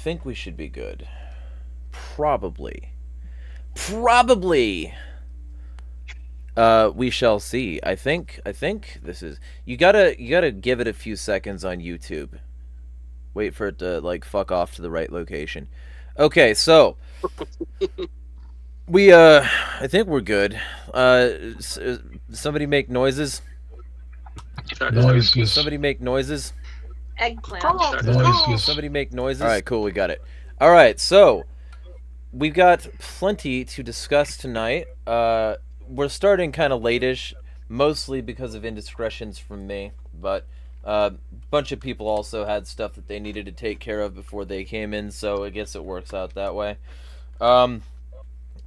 think we should be good. Probably. Probably. We shall see. I think this is... You gotta give it a few seconds on YouTube. Wait for it to, like, fuck off to the right location. Okay, so... I think we're good. Somebody make noises. Noises. Somebody make noises. Eggplant. Noises. Somebody make noises. Alright, cool, we got it. Alright, so... We've got plenty to discuss tonight. We're starting kind of late-ish, mostly because of indiscretions from me, but a bunch of people also had stuff that they needed to take care of before they came in, so I guess it works out that way.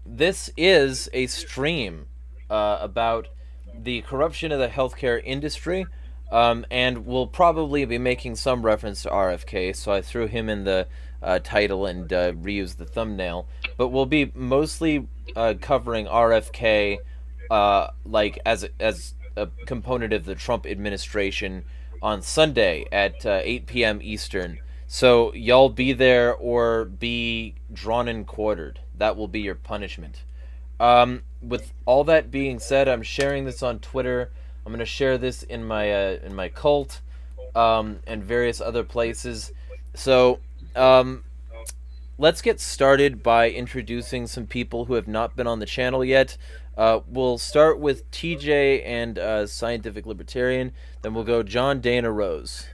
This is a stream about the corruption of the healthcare industry, and we'll probably be making some reference to RFK, so I threw him in the title and reused the thumbnail. But we'll be mostly covering RFK like as a component of the Trump administration on Sunday at 8 p.m. Eastern. So y'all be there or be drawn and quartered. That will be your punishment. With all that being said, I'm sharing this on Twitter. I'm going to share this in my cult and various other places. So let's get started by introducing some people who have not been on the channel yet. We'll start with TJ and Scientific Libertarian. Then we'll go John, Dana, Rose.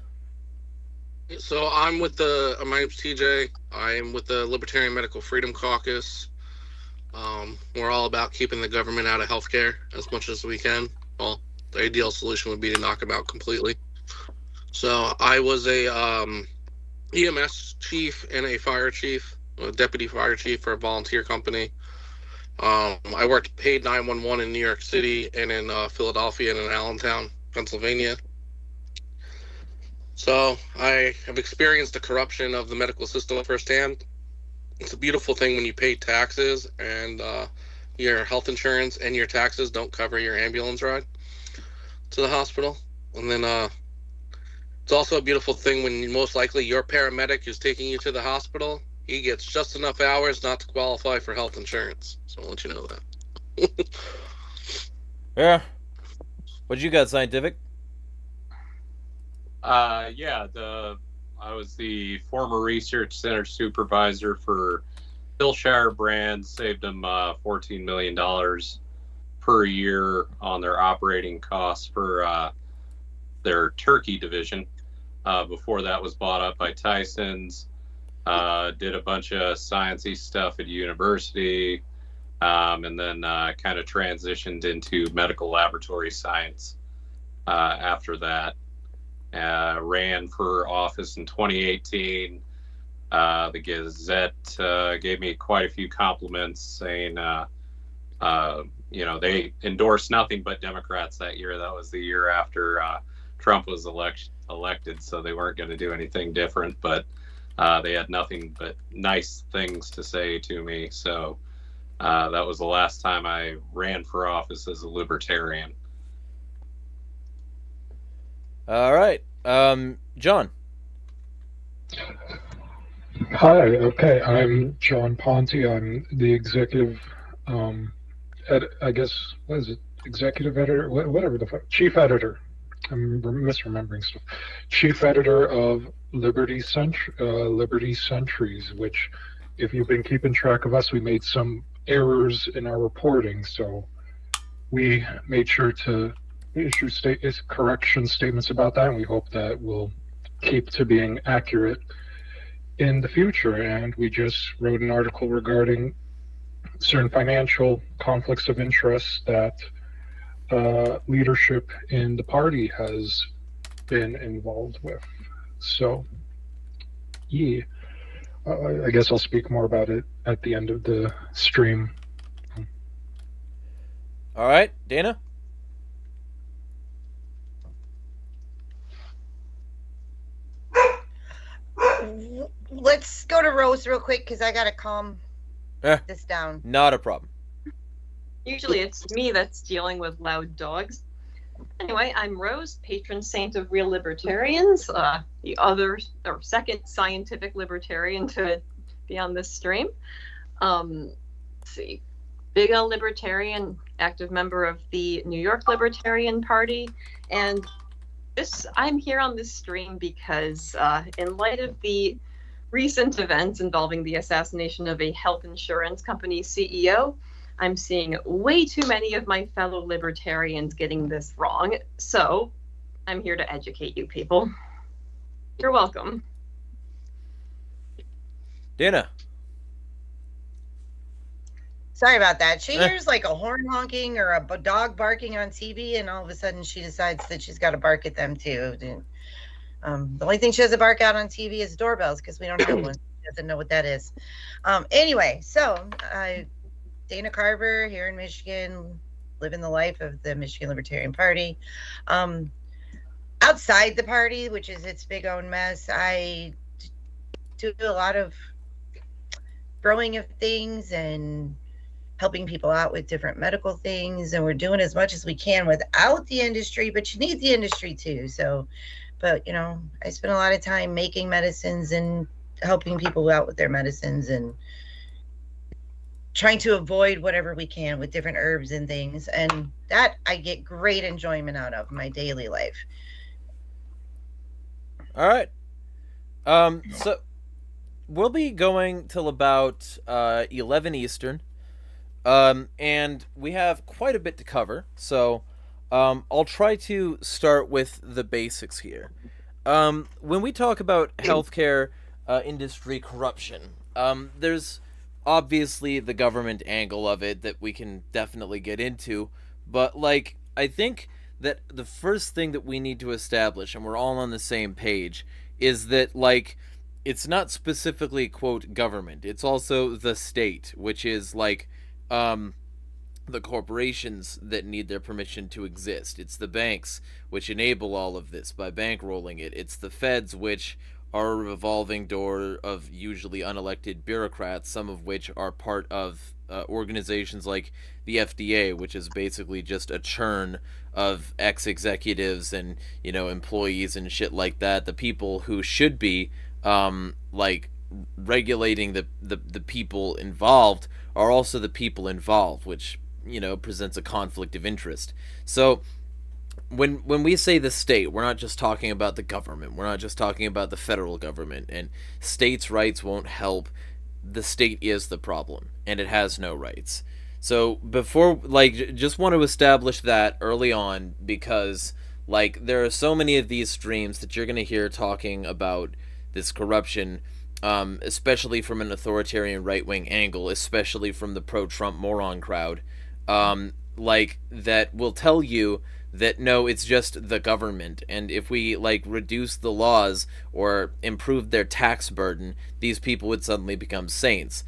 So my name's TJ. I am with the Libertarian Medical Freedom Caucus. We're all about keeping the government out of healthcare as much as we can. Well, the ideal solution would be to knock them out completely. So I was a EMS chief and a fire chief, a deputy fire chief for a volunteer company. I worked paid 911 in New York City and in Philadelphia and in Allentown, Pennsylvania. So I have experienced the corruption of the medical system firsthand. It's a beautiful thing when you pay taxes and your health insurance and your taxes don't cover your ambulance ride to the hospital. And then it's also a beautiful thing when most likely your paramedic who's taking you to the hospital, he gets just enough hours not to qualify for health insurance. So I'll let you know that. Yeah. What you got, Scientific? I was the former research center supervisor for Hillshire Brands, saved them $14 million per year on their operating costs for their turkey division. Before that was bought up by Tyson's. Did a bunch of sciencey stuff at university, and then kind of transitioned into medical laboratory science after that. Ran for office in 2018. The Gazette gave me quite a few compliments, saying, they endorsed nothing but Democrats that year. That was the year after Trump was elected, so they weren't going to do anything different, but they had nothing but nice things to say to me. So that was the last time I ran for office as a libertarian. All right. John. Hi, okay, I'm John Ponte. I'm the executive, I guess, what is it? Executive editor? Whatever the fuck. Chief editor. I'm misremembering stuff. Chief editor of Liberty Centuries, which, if you've been keeping track of us, we made some errors in our reporting, so we made sure to issue correction statements about that, and we hope that will keep to being accurate in the future. And we just wrote an article regarding certain financial conflicts of interest that leadership in the party has been involved with. So, yeah, I guess I'll speak more about it at the end of the stream. All right, Dana? Let's go to Rose real quick because I gotta calm this down. Not a problem. Usually it's me that's dealing with loud dogs. Anyway, I'm Rose, patron saint of real libertarians, the other or second scientific libertarian to be on this stream. Let's see, big L libertarian, active member of the New York Libertarian Party, and I'm here on this stream because in light of the recent events involving the assassination of a health insurance company CEO, I'm seeing way too many of my fellow libertarians getting this wrong. So I'm here to educate you people. You're welcome. Dana. Sorry about that. She hears like a horn honking or a dog barking on TV, and all of a sudden she decides that she's got to bark at them too. The only thing she doesn't bark out on TV is doorbells because we don't have one. She doesn't know what that is. Anyway, so Dana Carver here in Michigan, living the life of the Michigan Libertarian Party. Outside the party, which is its big own mess, I do a lot of growing of things and helping people out with different medical things, and we're doing as much as we can without the industry, but you need the industry too. So, but you know, I spend a lot of time making medicines and helping people out with their medicines and trying to avoid whatever we can with different herbs and things, and that I get great enjoyment out of my daily life. All right. So we'll be going till about 11 Eastern. And we have quite a bit to cover, so I'll try to start with the basics here. When we talk about healthcare industry corruption, there's obviously the government angle of it that we can definitely get into, but like I think that the first thing that we need to establish, and we're all on the same page, is that like it's not specifically quote government, it's also the state, which is like the corporations that need their permission to exist. It's the banks which enable all of this by bankrolling it. It's the feds which are a revolving door of usually unelected bureaucrats, some of which are part of organizations like the FDA, which is basically just a churn of ex-executives and, you know, employees and shit like that. The people who should be like regulating the people involved are also the people involved, which, you know, presents a conflict of interest. So when we say the state, we're not just talking about the government. We're not just talking about the federal government, and states' rights won't help. The state is the problem, and it has no rights. So before, like, just want to establish that early on, because like there are so many of these streams that you're going to hear talking about this corruption, especially from an authoritarian right-wing angle, especially from the pro-Trump moron crowd, like that will tell you that no, it's just the government, and if we like reduce the laws or improve their tax burden, these people would suddenly become saints.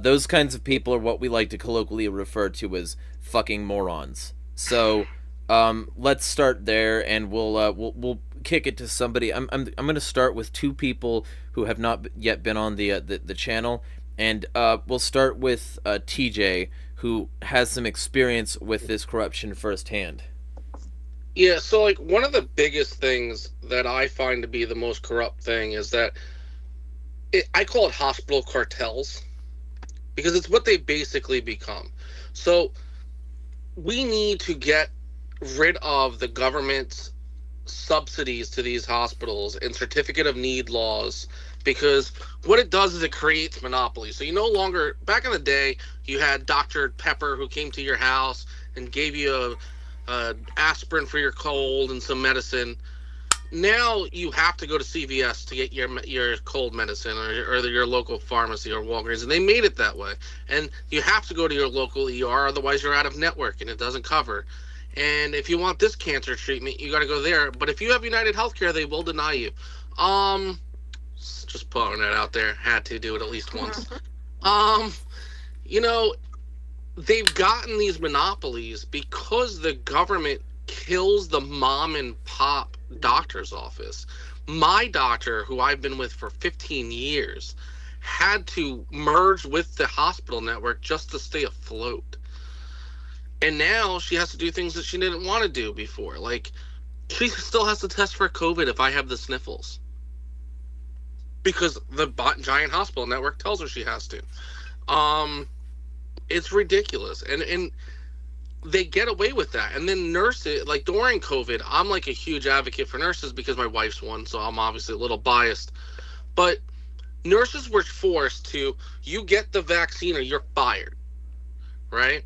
Those kinds of people are what we like to colloquially refer to as fucking morons. So let's start there, and we'll kick it to somebody. I'm going to start with two people who have not yet been on the channel, and we'll start with TJ, who has some experience with this corruption firsthand. Yeah, so like one of the biggest things that I find to be the most corrupt thing is that I call it hospital cartels, because it's what they basically become. So we need to get rid of the government's subsidies to these hospitals and certificate of need laws, because what it does is it creates monopoly. So you no longer, back in the day, you had Dr. Pepper who came to your house and gave you a aspirin for your cold and some medicine. Now you have to go to CVS to get your cold medicine, or your local pharmacy or Walgreens, and they made it that way. And you have to go to your local ER, otherwise you're out of network and it doesn't cover. And if you want this cancer treatment, you got to go there. But if you have United Healthcare, they will deny you. Just putting that out there. Had to do it at least once. You know, they've gotten these monopolies because the government kills the mom and pop doctor's office. My doctor, who I've been with for 15 years, had to merge with the hospital network just to stay afloat. And now she has to do things that she didn't want to do before. Like, she still has to test for COVID if I have the sniffles. Because the giant hospital network tells her she has to. It's ridiculous. And they get away with that. And then nurses, like during COVID, I'm like a huge advocate for nurses because my wife's one, so I'm obviously a little biased. But nurses were forced to, you get the vaccine or you're fired, right?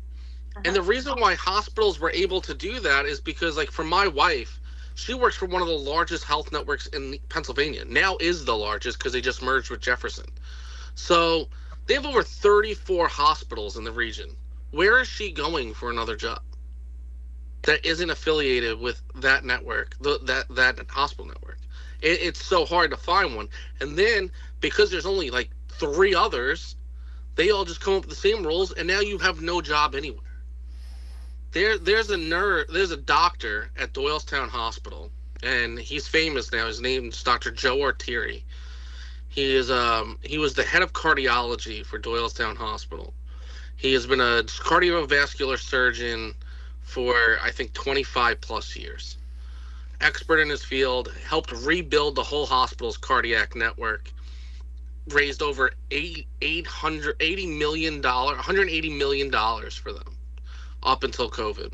And the reason why hospitals were able to do that is because, like, for my wife, she works for one of the largest health networks in Pennsylvania. Now is the largest because they just merged with Jefferson. So they have over 34 hospitals in the region. Where is she going for another job that isn't affiliated with that network, that hospital network? It's so hard to find one. And then because there's only like 3 others, they all just come up with the same rules, and now you have no job anywhere. There's a doctor at Doylestown Hospital, and he's famous now. His name's Dr. Joe Artieri. He was the head of cardiology for Doylestown Hospital. He has been a cardiovascular surgeon for, I think, 25 plus years. Expert in his field, helped rebuild the whole hospital's cardiac network, raised over $180 million for them up until COVID.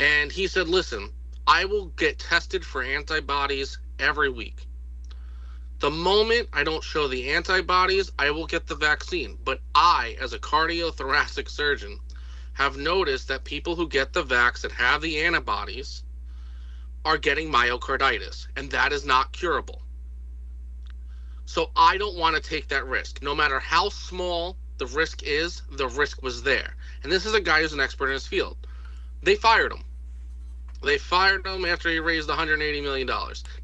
And he said, listen, I will get tested for antibodies every week. The moment I don't show the antibodies, I will get the vaccine. But I, as a cardiothoracic surgeon, have noticed that people who get the vax that have the antibodies are getting myocarditis, and that is not curable. So I don't want to take that risk. No matter how small the risk is, the risk was there. And this is a guy who's an expert in his field. They fired him. They fired him after he raised $180 million.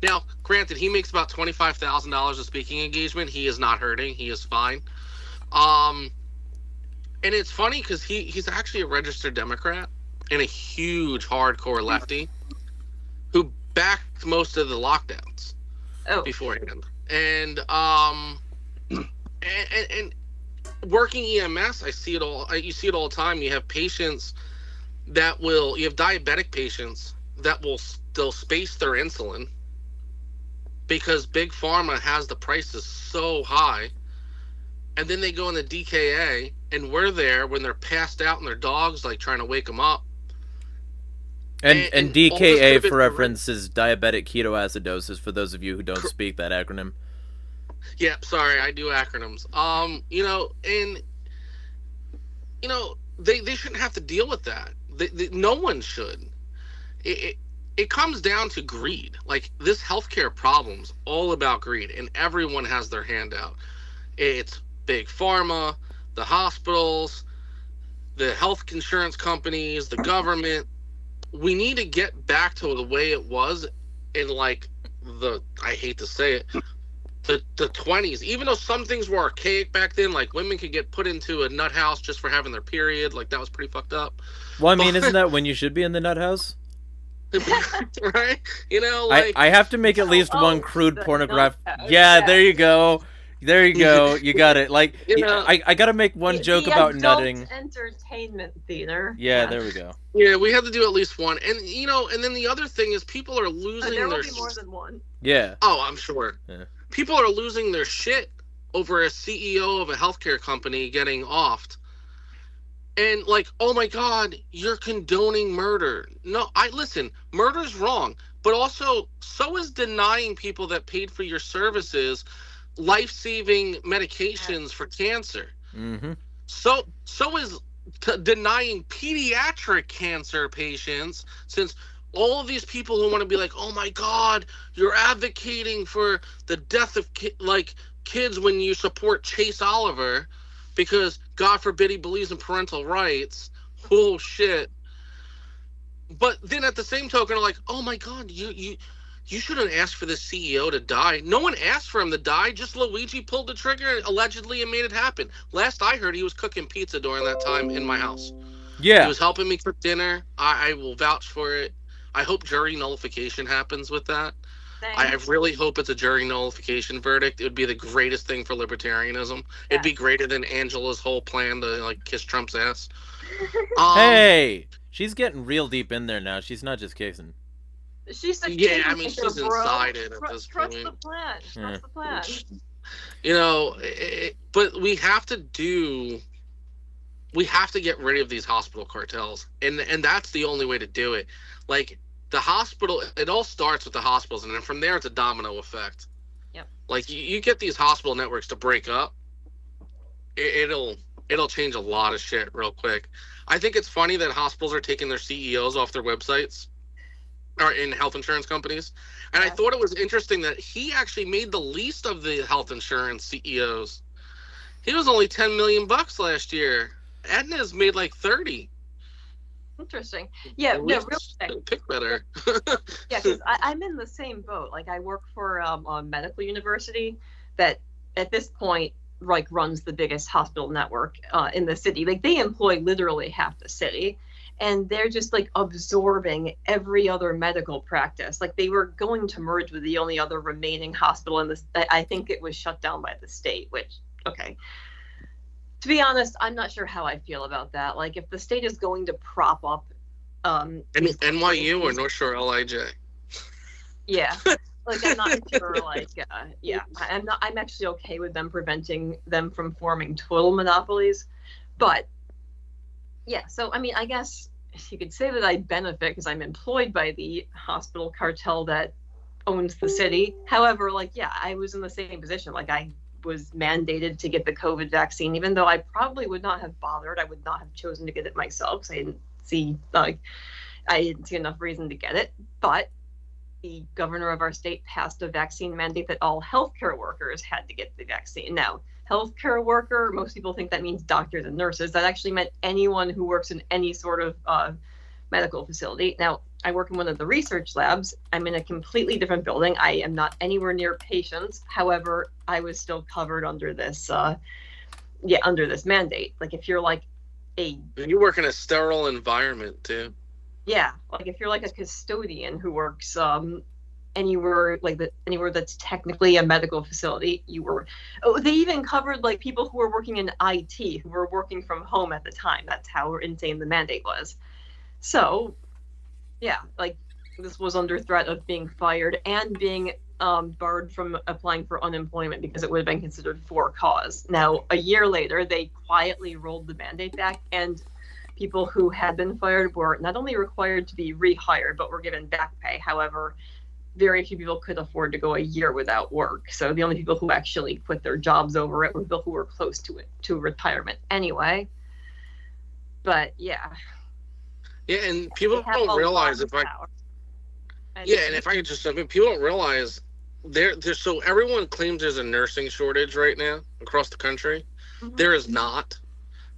Now, granted, he makes about $25,000 a speaking engagement. He is not hurting. He is fine. And it's funny because he's actually a registered Democrat and a huge hardcore lefty who backed most of the lockdowns beforehand. And working EMS, I see it all. You see it all the time. You have patients you have diabetic patients that will still space their insulin because Big Pharma has the prices so high. And then they go in the DKA, and we're there when they're passed out and their dog's like trying to wake them up. And DKA, for reference, is diabetic ketoacidosis, for those of you who don't speak that acronym. Yeah, sorry, I do acronyms. They shouldn't have to deal with that. No one should. It comes down to greed. Like, this healthcare problem's all about greed, and everyone has their hand out. It's Big Pharma, the hospitals, the health insurance companies, the government. We need to get back to the way it was in, like, I hate to say it, the 20s. Even though some things were archaic back then, like women could get put into a nut house just for having their period, like that was pretty fucked up. Well, I mean, isn't that when you should be in the nut house? Right? I have to make at least one crude pornographic. Yeah, there you go. There you go. You got it. Like, I got to make one joke about nutting. Entertainment theater. Yeah, there we go. Yeah, we have to do at least one. And, and then the other thing is people are losing there will be more than one. Yeah. Oh, I'm sure. Yeah. People are losing their shit over a CEO of a healthcare company getting offed. And like, oh my God, you're condoning murder. No, listen, murder's wrong. But also, so is denying people that paid for your services life-saving medications for cancer. Mm-hmm. So is denying pediatric cancer patients, since all of these people who want to be like, oh my God, you're advocating for the death of kids when you support Chase Oliver because God forbid he believes in parental rights. Oh shit. But then at the same token, are like, oh my God, you shouldn't ask for the CEO to die. No one asked for him to die. Just Luigi pulled the trigger allegedly and made it happen. Last I heard, he was cooking pizza during that time in my house. Yeah. He was helping me cook dinner. I will vouch for it. I hope jury nullification happens with that. Same. I really hope it's a jury nullification verdict. It would be the greatest thing for libertarianism. It'd be greater than Angela's whole plan to like kiss Trump's ass. Hey, she's getting real deep in there now. She's not just kissing. She's a Yeah, I mean, kingmaker, she's bro. inside it at this Trust point. the plan. Trust the plan. You know, but we have to get rid of these hospital cartels, and that's the only way to do it. Like the hospital, it all starts with the hospitals, and then from there it's a domino effect. Yep. Like you get these hospital networks to break up, it'll change a lot of shit real quick. I think it's funny that hospitals are taking their CEOs off their websites, or in health insurance companies. And I thought it was interesting that he actually made the least of the health insurance CEOs. He was only $10 million last year. Aetna's made like 30. Interesting. Yeah, real quick. Pick better. Yeah, because I'm in the same boat. Like I work for a medical university that at this point like runs the biggest hospital network in the city. Like they employ literally half the city. And they're just like absorbing every other medical practice. Like they were going to merge with the only other remaining hospital in this. I think it was shut down by the state, which, okay. To be honest, I'm not sure how I feel about that. Like if the state is going to prop up. NYU or North Shore LIJ? Yeah. Like I'm not sure, like, yeah, I'm actually okay with them preventing them from forming total monopolies. But yeah, so I mean, I guess you could say that I benefit because I'm employed by the hospital cartel that owns the city. However, like, yeah, I was in the same position. Like, I was mandated to get the COVID vaccine, even though I probably would not have bothered. I would not have chosen to get it myself because I didn't see enough reason to get it. But the governor of our state passed a vaccine mandate that all healthcare workers had to get the vaccine. Now, healthcare worker, most people think that means doctors and nurses. That actually meant anyone who works in any sort of medical facility. Now, I work in one of the research labs. I'm in a completely different building. I am not anywhere near patients. However, I was still covered under this, under this mandate. Like if you're like you work in a sterile environment too. Yeah, like if you're like a custodian who works anywhere that's technically a medical facility, they even covered like people who were working in IT, who were working from home at the time. That's how insane the mandate was. So yeah, like this was under threat of being fired and being barred from applying for unemployment because it would have been considered for cause. Now, a year later, they quietly rolled the mandate back, and people who had been fired were not only required to be rehired, but were given back pay. However, very few people could afford to go a year without work. So the only people who actually quit their jobs over it were people who were close to retirement anyway. But yeah. Yeah, and people don't realize if I could just, people don't realize there's so everyone claims there's a nursing shortage right now across the country. Mm-hmm. There is not.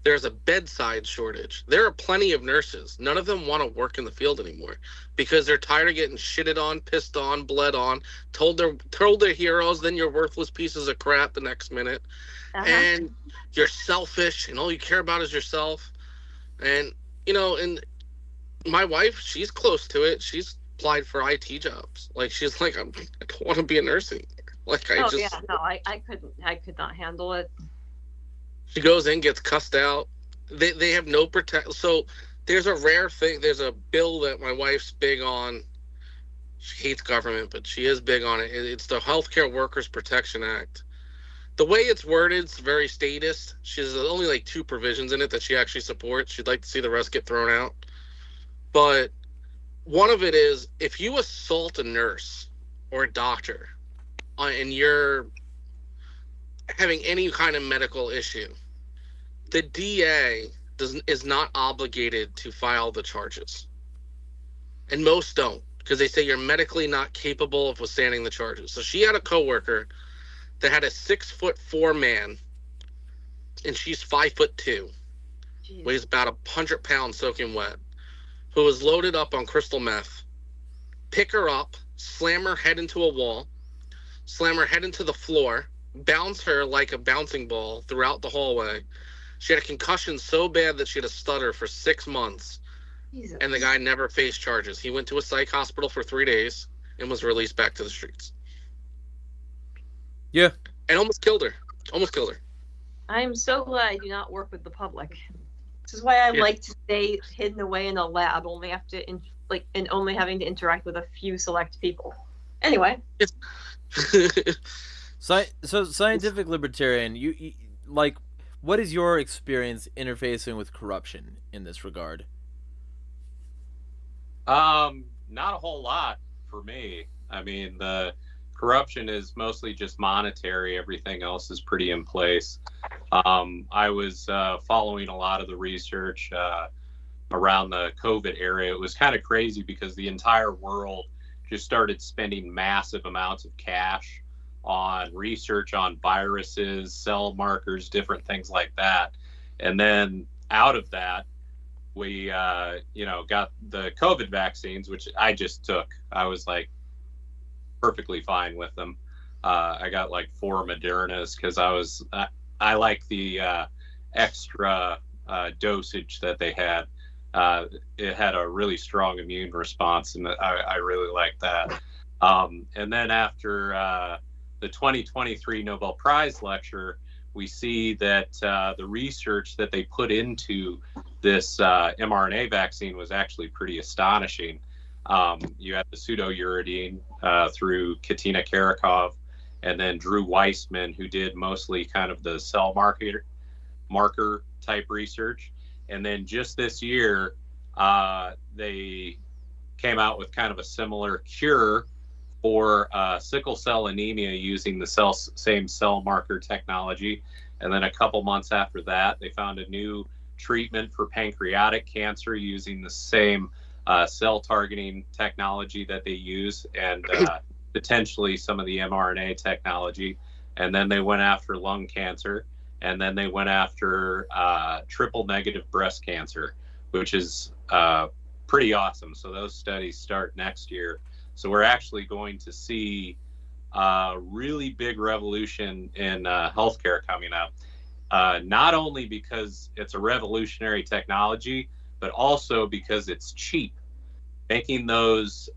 There's a bedside shortage. There are plenty of nurses. None of them want to work in the field anymore because they're tired of getting shitted on, pissed on, bled on, told they're heroes, then you're worthless pieces of crap the next minute. And you're selfish and all you care about is yourself. And, and my wife, she's close to it. She's applied for IT jobs. Like, she's like, I don't want to be a nurse anymore. Like, I could not handle it. She goes in, gets cussed out. They have no protect. So there's a rare thing. There's a bill that my wife's big on. She hates government, but she is big on it. It's the Healthcare Workers Protection Act. The way it's worded, it's very statist. She's only like 2 provisions in it that she actually supports. She'd like to see the rest get thrown out. But one of it is if you assault a nurse or a doctor and you're having any kind of medical issue, the DA is not obligated to file the charges. And most don't, because they say you're medically not capable of withstanding the charges. So she had a coworker that had a 6'4" man, and she's 5'2", weighs about 100 pounds soaking wet, who was loaded up on crystal meth. Pick her up, slam her head into a wall, slam her head into the floor, bounce her like a bouncing ball throughout the hallway. She had a concussion so bad that she had a stutter for 6 months. Jesus. And the guy never faced charges. He went to a psych hospital for 3 days, and was released back to the streets. Yeah. And almost killed her. Almost killed her. I'm so glad I do not work with the public. This is why I like to stay hidden away in a lab, only have to and only having to interact with a few select people. Anyway. So scientific libertarian, you like, what is your experience interfacing with corruption in this regard? Not a whole lot for me. I mean, the corruption is mostly just monetary. Everything else is pretty in place. I was following a lot of the research around the COVID era. It was kind of crazy because the entire world just started spending massive amounts of cash on research on viruses, cell markers, different things like that. And then out of that, we, got the COVID vaccines, which I just took. I was like perfectly fine with them. I got like 4 Modernas because I like the extra dosage that they had. It had a really strong immune response, and I really liked that. And then after the 2023 Nobel Prize lecture, we see that the research that they put into this mRNA vaccine was actually pretty astonishing. You had the pseudouridine through Katina Karakov, and then Drew Weissman, who did mostly kind of the cell marker type research. And then just this year, they came out with kind of a similar cure for sickle cell anemia using the same cell marker technology. And then a couple months after that, they found a new treatment for pancreatic cancer using the same cell targeting technology that they use, and potentially some of the mRNA technology. And then they went after lung cancer, and then they went after triple negative breast cancer, which is pretty awesome. So those studies start next year. So we're actually going to see a really big revolution in healthcare coming up, not only because it's a revolutionary technology, but also because it's cheap. Making those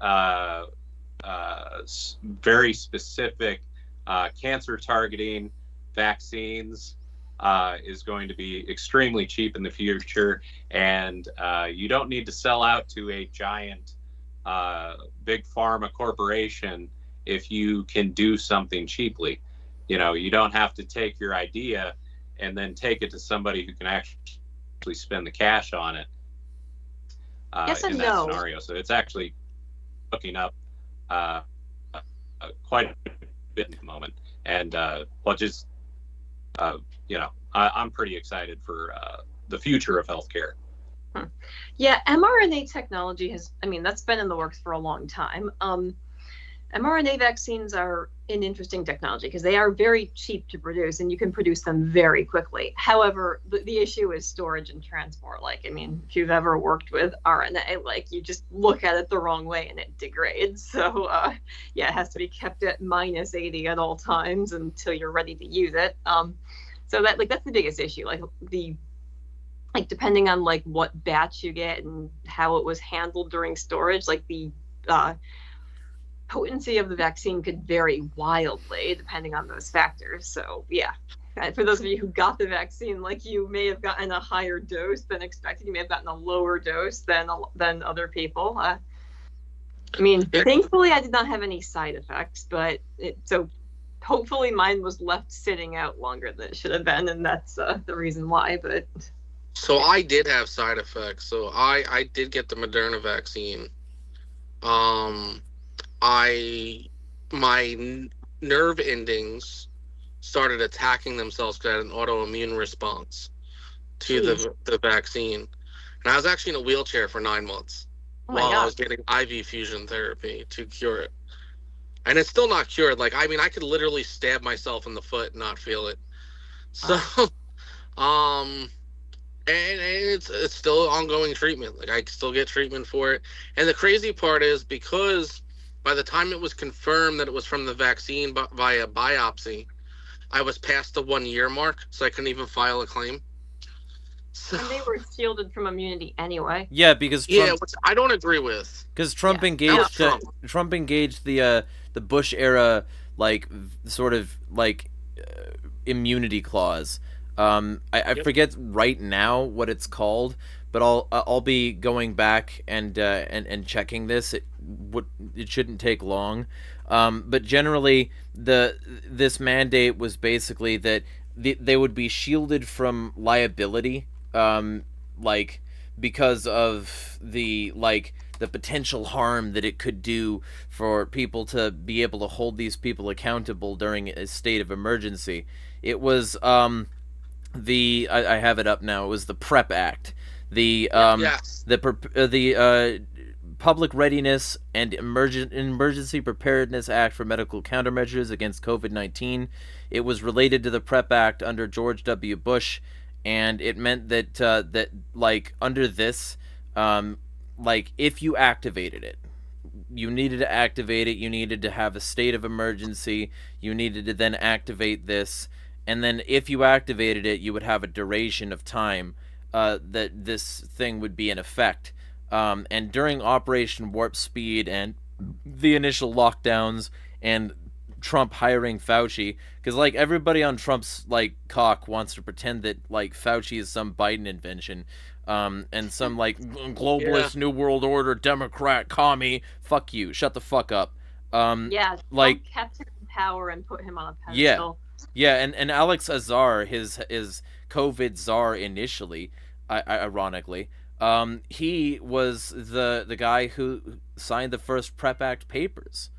very specific cancer targeting vaccines is going to be extremely cheap in the future, and you don't need to sell out to a giant big pharma corporation if you can do something cheaply. You don't have to take your idea and then take it to somebody who can actually spend the cash on it Yes in and that no. scenario. So it's actually hooking up quite a bit at the moment. And I'm pretty excited for the future of healthcare. Yeah, mRNA technology that's been in the works for a long time. mRNA vaccines are an interesting technology because they are very cheap to produce and you can produce them very quickly. However, the issue is storage and transport. If you've ever worked with RNA, you just look at it the wrong way and it degrades. So, it has to be kept at -80 at all times until you're ready to use it. So that's the biggest issue. Depending on what batch you get and how it was handled during storage, the potency of the vaccine could vary wildly depending on those factors. So for those of you who got the vaccine, you may have gotten a higher dose than expected. You may have gotten a lower dose than other people. Thankfully I did not have any side effects, but so hopefully mine was left sitting out longer than it should have been, and that's the reason why. But so I did have side effects. So I did get the Moderna vaccine. My nerve endings started attacking themselves because I had an autoimmune response to the vaccine. And I was actually in a wheelchair for 9 months while I was getting IV fusion therapy to cure it. And it's still not cured. I could literally stab myself in the foot and not feel it. So, and it's still ongoing treatment. I still get treatment for it. And the crazy part is because by the time it was confirmed that it was from the vaccine via biopsy, I was past the 1 year mark, so I couldn't even file a claim. So, And they were shielded from immunity anyway. Yeah, because Trump, which I don't agree with. because Trump Yeah. engaged Trump. Trump engaged the Bush era sort of immunity clause. I forget right now what it's called, but I'll be going back and checking this. It shouldn't take long. But generally, this mandate was basically that they would be shielded from liability, because of the potential harm that it could do for people to be able to hold these people accountable during a state of emergency. It was I have it up now. It was the PrEP Act, the Public Readiness and Emergency Preparedness Act for Medical Countermeasures Against COVID-19. It was related to the PrEP Act under George W. Bush, and it meant that under this, if you activated it, you needed to activate it. You needed to have a state of emergency. You needed to then activate this, and then if you activated it, you would have a duration of time that this thing would be in effect. And during Operation Warp Speed and the initial lockdowns and Trump hiring Fauci, because everybody on Trump's cock wants to pretend that Fauci is some Biden invention, and some globalist New World Order Democrat commie. Fuck you, shut the fuck up. Trump kept him in power and put him on a pedestal. Yeah, and Alex Azar, his COVID czar initially, ironically. He was the guy who signed the first PrEP Act papers.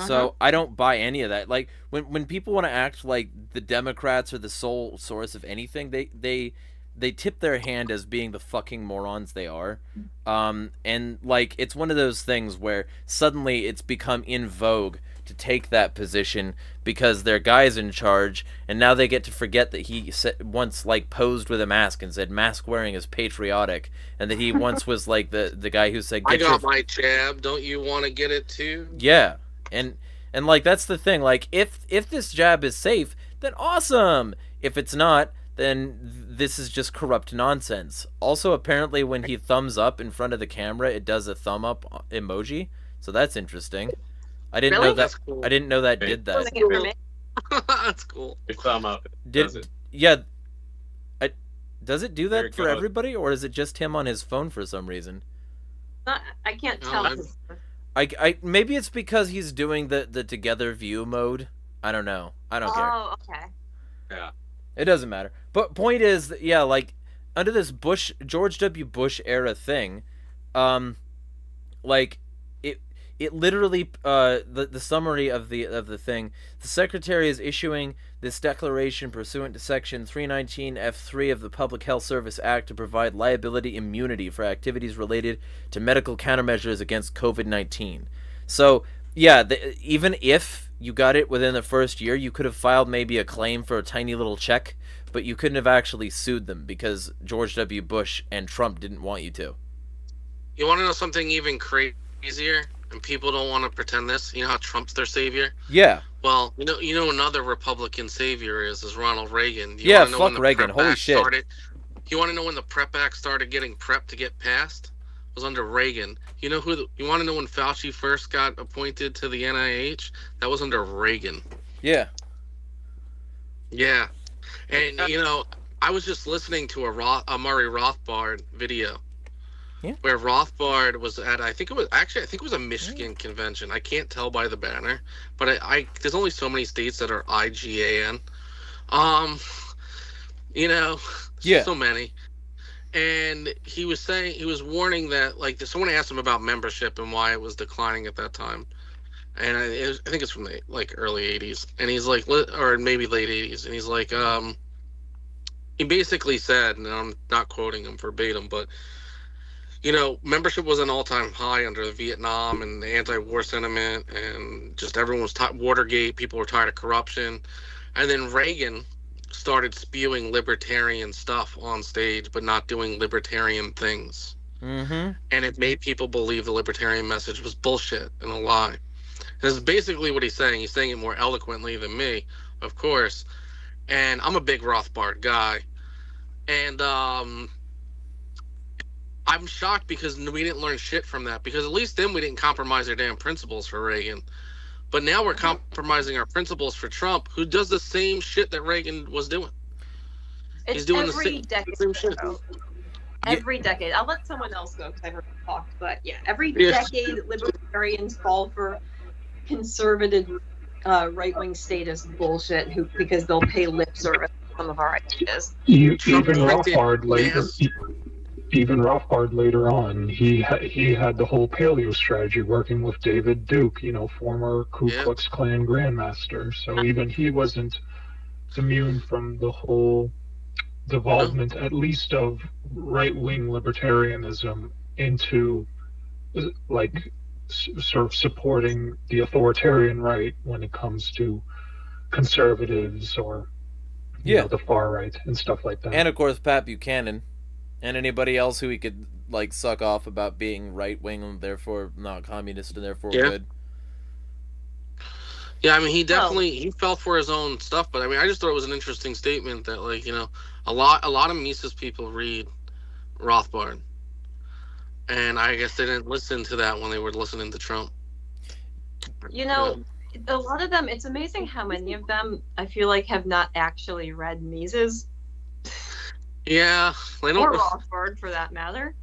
So I don't buy any of that. When people want to act like the Democrats are the sole source of anything, they tip their hand as being the fucking morons they are. And it's one of those things where suddenly it's become in vogue to take that position because their guy's in charge, and now they get to forget that he once posed with a mask and said mask wearing is patriotic, and that he once was the guy who said, I got my jab, don't you want to get it too? Yeah. And that's the thing. If this jab is safe, then awesome. If it's not, then this is just corrupt nonsense. Also, apparently, when he thumbs up in front of the camera, it does a thumb up emoji. So that's interesting. I didn't know that. That's cool. I didn't know that did that. Wasn't it for me? That's cool. Your thumb up. Does it? Yeah. Does it do There that it for goes. everybody, or is it just him on his phone for some reason? I can't No, tell. I'm- I maybe it's because he's doing the together view mode. I don't know. I don't care. Oh, okay. Yeah. It doesn't matter. But point is, that, yeah, under this George W. Bush era thing, it literally the summary of the thing, the secretary is issuing this declaration pursuant to section 319 F3 of the Public Health Service Act to provide liability immunity for activities related to medical countermeasures against COVID-19. So yeah, even if you got it within the first year, you could have filed maybe a claim for a tiny little check, but you couldn't have actually sued them because George W. Bush and Trump didn't want you to. You want to know something even crazier? And people don't want to pretend this. You know how Trump's their savior? Yeah. Well, you know another Republican savior is Ronald Reagan. Yeah, wanna know when fuck the Reagan. PrEP Holy Act shit. started? You want to know when the PrEP Act started getting prepped to get passed? It was under Reagan. You know you want to know when Fauci first got appointed to the NIH? That was under Reagan. Yeah. Yeah. And, I was just listening to a Murray Rothbard video. Yeah. Where Rothbard was at, I think it was a Michigan convention. I can't tell by the banner, but there's only so many states that are IGAN. Yeah. So many. And he was warning that, someone asked him about membership and why it was declining at that time. And I think it's from the, early 80s. And he's like, or maybe late 80s. And he's like, he basically said, and I'm not quoting him verbatim, but, membership was an all-time high under the Vietnam and the anti-war sentiment, and just everyone was Watergate, people were tired of corruption. And then Reagan started spewing libertarian stuff on stage, but not doing libertarian things. Mm-hmm. And it made people believe the libertarian message was bullshit and a lie. And this is basically what he's saying. He's saying it more eloquently than me, of course. And I'm a big Rothbard guy. And I'm shocked because we didn't learn shit from that, because at least then we didn't compromise our damn principles for Reagan. But now we're compromising our principles for Trump, who does the same shit that Reagan was doing. It's He's doing every decade. shit. Every decade. I'll let someone else go because I've heard talked, but yeah, every decade libertarians fall for conservative right-wing status bullshit because they'll pay lip service to some of our ideas. Even Rothbard later on, he had the whole paleo strategy, working with David Duke, former Ku Klux Klan grandmaster. So even he wasn't immune from the whole development, at least of right-wing libertarianism, into like sort of supporting the authoritarian right when it comes to conservatives or the far right and stuff like that. And of course Pat Buchanan and anybody else who he could like suck off about being right-wing and therefore not communist and therefore good. Yeah, I mean, he definitely he fell for his own stuff, but I mean, I just thought it was an interesting statement that, like, a lot of Mises people read Rothbard, and I guess they didn't listen to that when they were listening to Trump. A lot of them. It's amazing how many of them I feel like have not actually read Mises. Yeah, they don't. Or Rothbard, for that matter.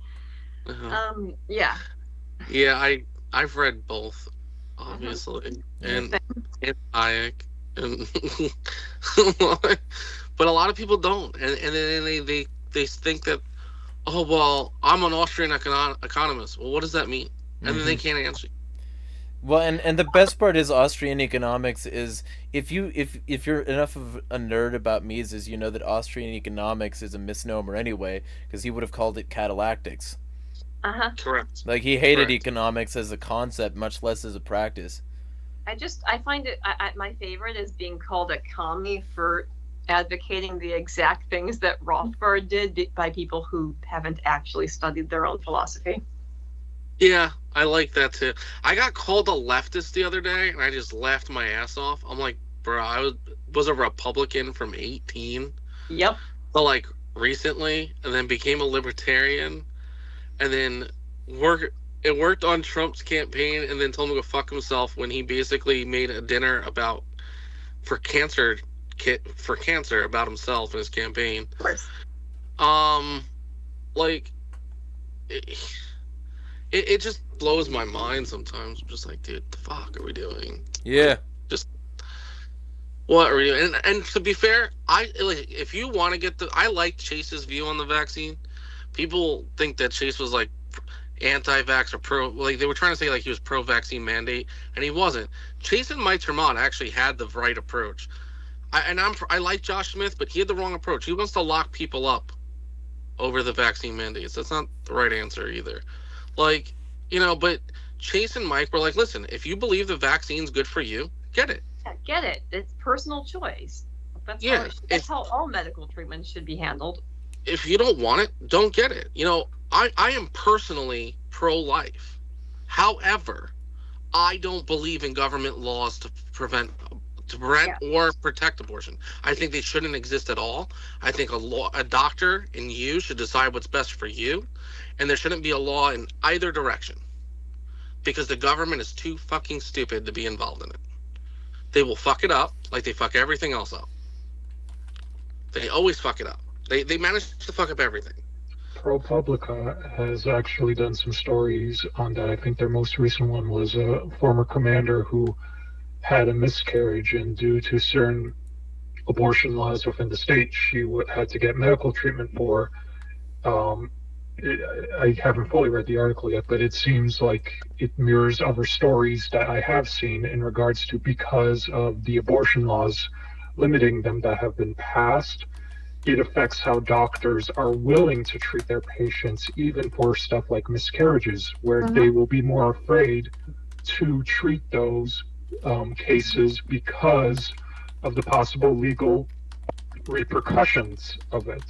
Yeah. Yeah, I've read both. Obviously, and Hayek, and but a lot of people don't, and then they think that, oh well, I'm an Austrian economist. Well, what does that mean? And then they can't answer. Well, and the best part is Austrian economics is if you're enough of a nerd about Mises, you know that Austrian economics is a misnomer anyway, because he would have called it catalactics. Correct. Like, he hated economics as a concept, much less as a practice. I find it, my favorite is being called a commie for advocating the exact things that Rothbard did by people who haven't actually studied their own philosophy. Yeah, I like that too. I got called a leftist the other day, and I just laughed my ass off. I'm like, bro, I was a Republican from 18. Yep. But like recently, and then became a libertarian. And then it worked on Trump's campaign, and then told him to go fuck himself when he basically made a dinner for cancer about himself and his campaign. Of course. Like it just blows my mind sometimes. I'm just like, dude, the fuck are we doing? Yeah. Just what are we doing? And to be fair, if you want to I like Chase's view on the vaccine. People think that Chase was like anti-vax or pro, like they were trying to say like he was pro-vaccine mandate, and he wasn't. Chase and Mike Tremont actually had the right approach. I like Josh Smith, but he had the wrong approach. He wants to lock people up over the vaccine mandates. That's not the right answer either. Like, but Chase and Mike were like, listen, if you believe the vaccine's good for you, get it. Yeah, get it. It's personal choice. That's how all medical treatments should be handled. If you don't want it, don't get it. I am personally pro-life. However, I don't believe in government laws to prevent or protect abortion. I think they shouldn't exist at all. I think a doctor and you should decide what's best for you, and there shouldn't be a law in either direction, because the government is too fucking stupid to be involved in it. They will fuck it up like they fuck everything else up. They always fuck it up. They manage to fuck up everything. ProPublica has actually done some stories on that. I think their most recent one was a former commander who had a miscarriage, and due to certain abortion laws within the state, she had to get medical treatment for. I haven't fully read the article yet, but it seems like it mirrors other stories that I have seen in regards to, because of the abortion laws limiting them that have been passed, it affects how doctors are willing to treat their patients, even for stuff like miscarriages, where they will be more afraid to treat those cases because of the possible legal repercussions of it.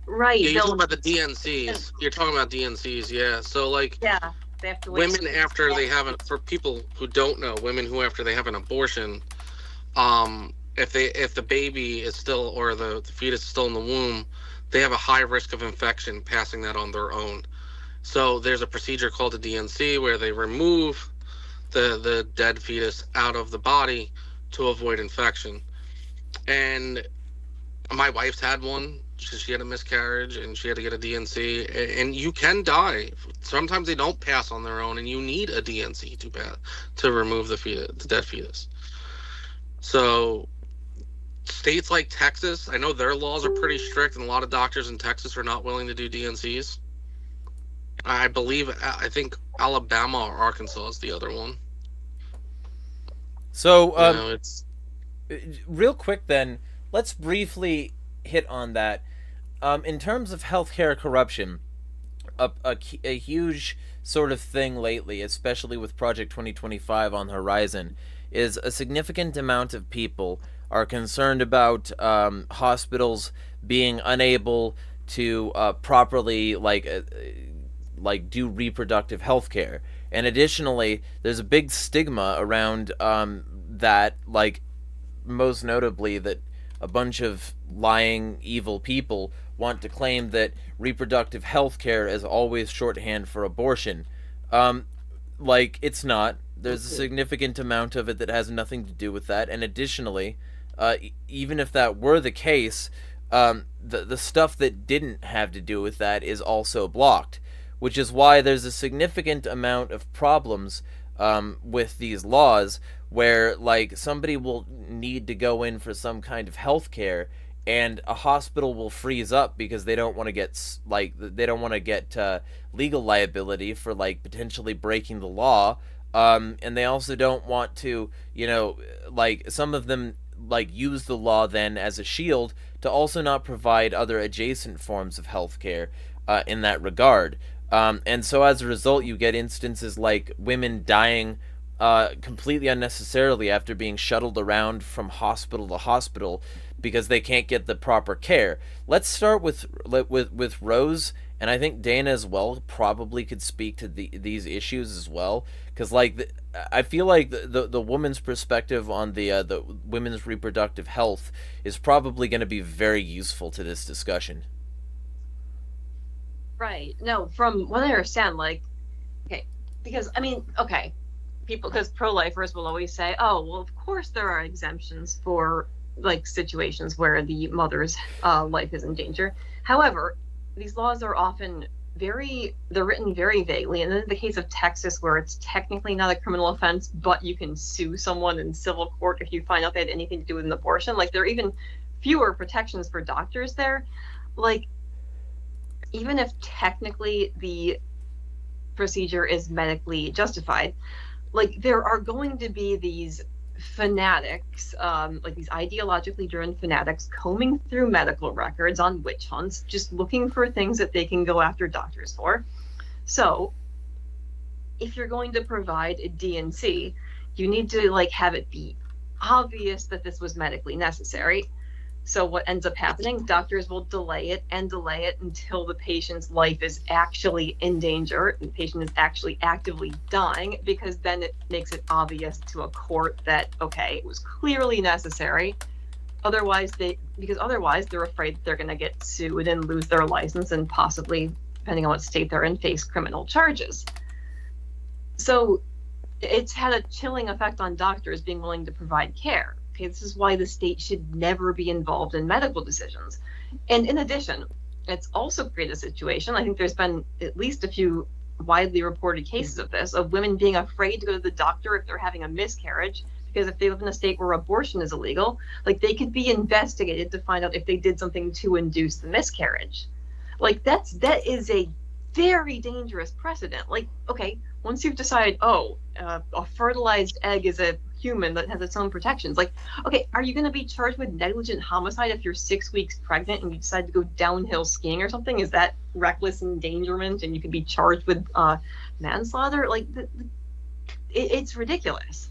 Right. Yeah, you're talking about the DNCs. You're talking about DNCs, yeah. So, like, they have to wait. Women after they have for people who don't know, women who after they have an abortion, if the baby is still, or the fetus is still in the womb, they have a high risk of infection passing that on their own. So there's a procedure called a DNC where they remove the dead fetus out of the body to avoid infection. And my wife's had one. She had a miscarriage and she had to get a DNC. And you can die. Sometimes they don't pass on their own, and you need a DNC to remove the dead fetus. So states like Texas, I know their laws are pretty strict, and a lot of doctors in Texas are not willing to do DNCs. I think Alabama or Arkansas is the other one. So, It's real quick then, let's briefly hit on that. In terms of healthcare corruption, a huge sort of thing lately, especially with Project 2025 on the horizon, is a significant amount of people are concerned about hospitals being unable to properly do reproductive health care. And additionally, there's a big stigma around that, like, most notably that a bunch of lying, evil people want to claim that reproductive health care is always shorthand for abortion. It's not. There's a significant amount of it that has nothing to do with that. And additionally, even if that were the case, the stuff that didn't have to do with that is also blocked, which is why there's a significant amount of problems with these laws where, like, somebody will need to go in for some kind of health care, and a hospital will freeze up because they don't want to get legal liability for, like, potentially breaking the law, and they also don't want to, some of them, like, use the law then as a shield to also not provide other adjacent forms of health care in that regard. And so as a result, you get instances like women dying completely unnecessarily after being shuttled around from hospital to hospital because they can't get the proper care. Let's start with Rose, and I think Dana as well probably could speak to these issues as well, because I feel like the woman's perspective on the women's reproductive health is probably going to be very useful to this discussion. Right. No, from what I understand, because because pro-lifers will always say, oh, well, of course there are exemptions for, like, situations where the mother's life is in danger. However, these laws are often they're written very vaguely. And in the case of Texas, where it's technically not a criminal offense, but you can sue someone in civil court if you find out they had anything to do with an abortion, like, there are even fewer protections for doctors there. Like, even if technically the procedure is medically justified, like, there are going to be these fanatics, these ideologically driven fanatics combing through medical records on witch hunts, just looking for things that they can go after doctors for. So if you're going to provide a DNC, you need to, like, have it be obvious that this was medically necessary. So what ends up happening, doctors will delay it until the patient's life is actually in danger and the patient is actually actively dying, because then it makes it obvious to a court that, okay, it was clearly necessary. Otherwise they're afraid that they're going to get sued and lose their license and possibly, depending on what state they're in, face criminal charges. So it's had a chilling effect on doctors being willing to provide care. Okay, this is why the state should never be involved in medical decisions. And in addition, it's also created a situation, I think there's been at least a few widely reported cases of this, of women being afraid to go to the doctor if they're having a miscarriage, because if they live in a state where abortion is illegal, like, they could be investigated to find out if they did something to induce the miscarriage. Like, that is a very dangerous precedent. Like, okay, once you've decided, a fertilized egg is a human that has its own protections, like, okay, are you going to be charged with negligent homicide if you're 6 weeks pregnant and you decide to go downhill skiing or something? Is that reckless endangerment and you could be charged with manslaughter? Like, it's ridiculous.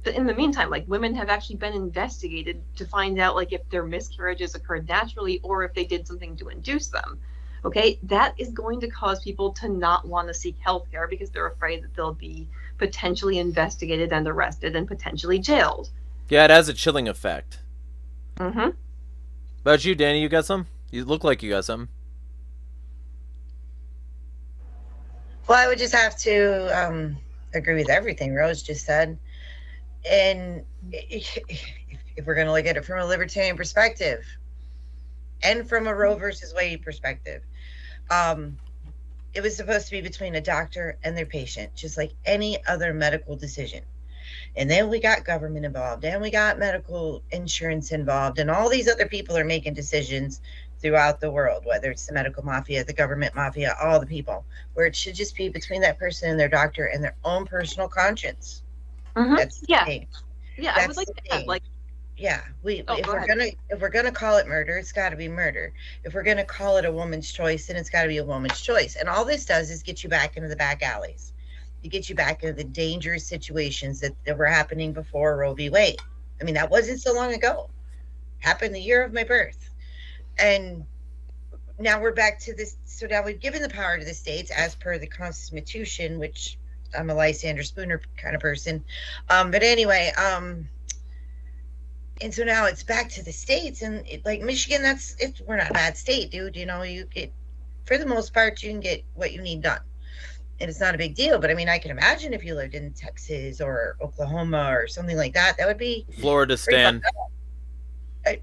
But in the meantime, like, women have actually been investigated to find out, like, if their miscarriages occurred naturally or if they did something to induce them. Okay, that is going to cause people to not want to seek health care because they're afraid that they'll be potentially investigated and arrested and potentially jailed. Yeah, it has a chilling effect. Mm-hmm. About you, Danny, you got some? You look like you got something. Well, I would just have to agree with everything Rose just said. And if we're going to look at it from a libertarian perspective and from a Roe versus Wade perspective, it was supposed to be between a doctor and their patient, just like any other medical decision. And then we got government involved, and we got medical insurance involved, and all these other people are making decisions throughout the world, whether it's the medical mafia, the government mafia, all the people, where it should just be between that person and their doctor and their own personal conscience. That's the thing. Yeah, That's I would like the to add, thing. like, Yeah, ahead. if we're gonna call it murder, it's got to be murder. If we're gonna call it a woman's choice, then it's got to be a woman's choice. And all this does is get you back into the back alleys. It gets you back into the dangerous situations that were happening before Roe v. Wade. I mean, that wasn't so long ago. Happened the year of my birth. And now we're back to this. So now we've given the power to the states as per the Constitution, which I'm a Lysander Spooner kind of person. But anyway, and so now it's back to the states, and like Michigan, we're not a bad state, dude. You know, you get, for the most part, you can get what you need done. And it's not a big deal. But I mean, I can imagine if you lived in Texas or Oklahoma or something like that, that would be Florida Stan.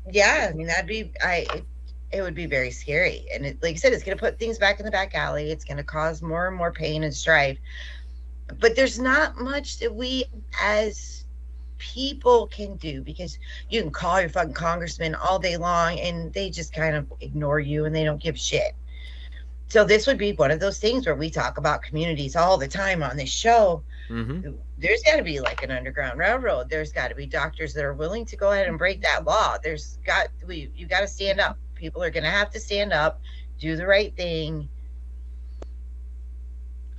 Yeah, I mean, it would be very scary. And it, like I said, it's going to put things back in the back alley. It's going to cause more and more pain and strife. But there's not much that we as people can do, because you can call your fucking congressman all day long and they just kind of ignore you and they don't give shit. So this would be one of those things where we talk about communities all the time on this show. Mm-hmm. There's got to be like an underground railroad. There's got to be doctors that are willing to go ahead and break that law. You got to stand up. People are going to have to stand up, do the right thing.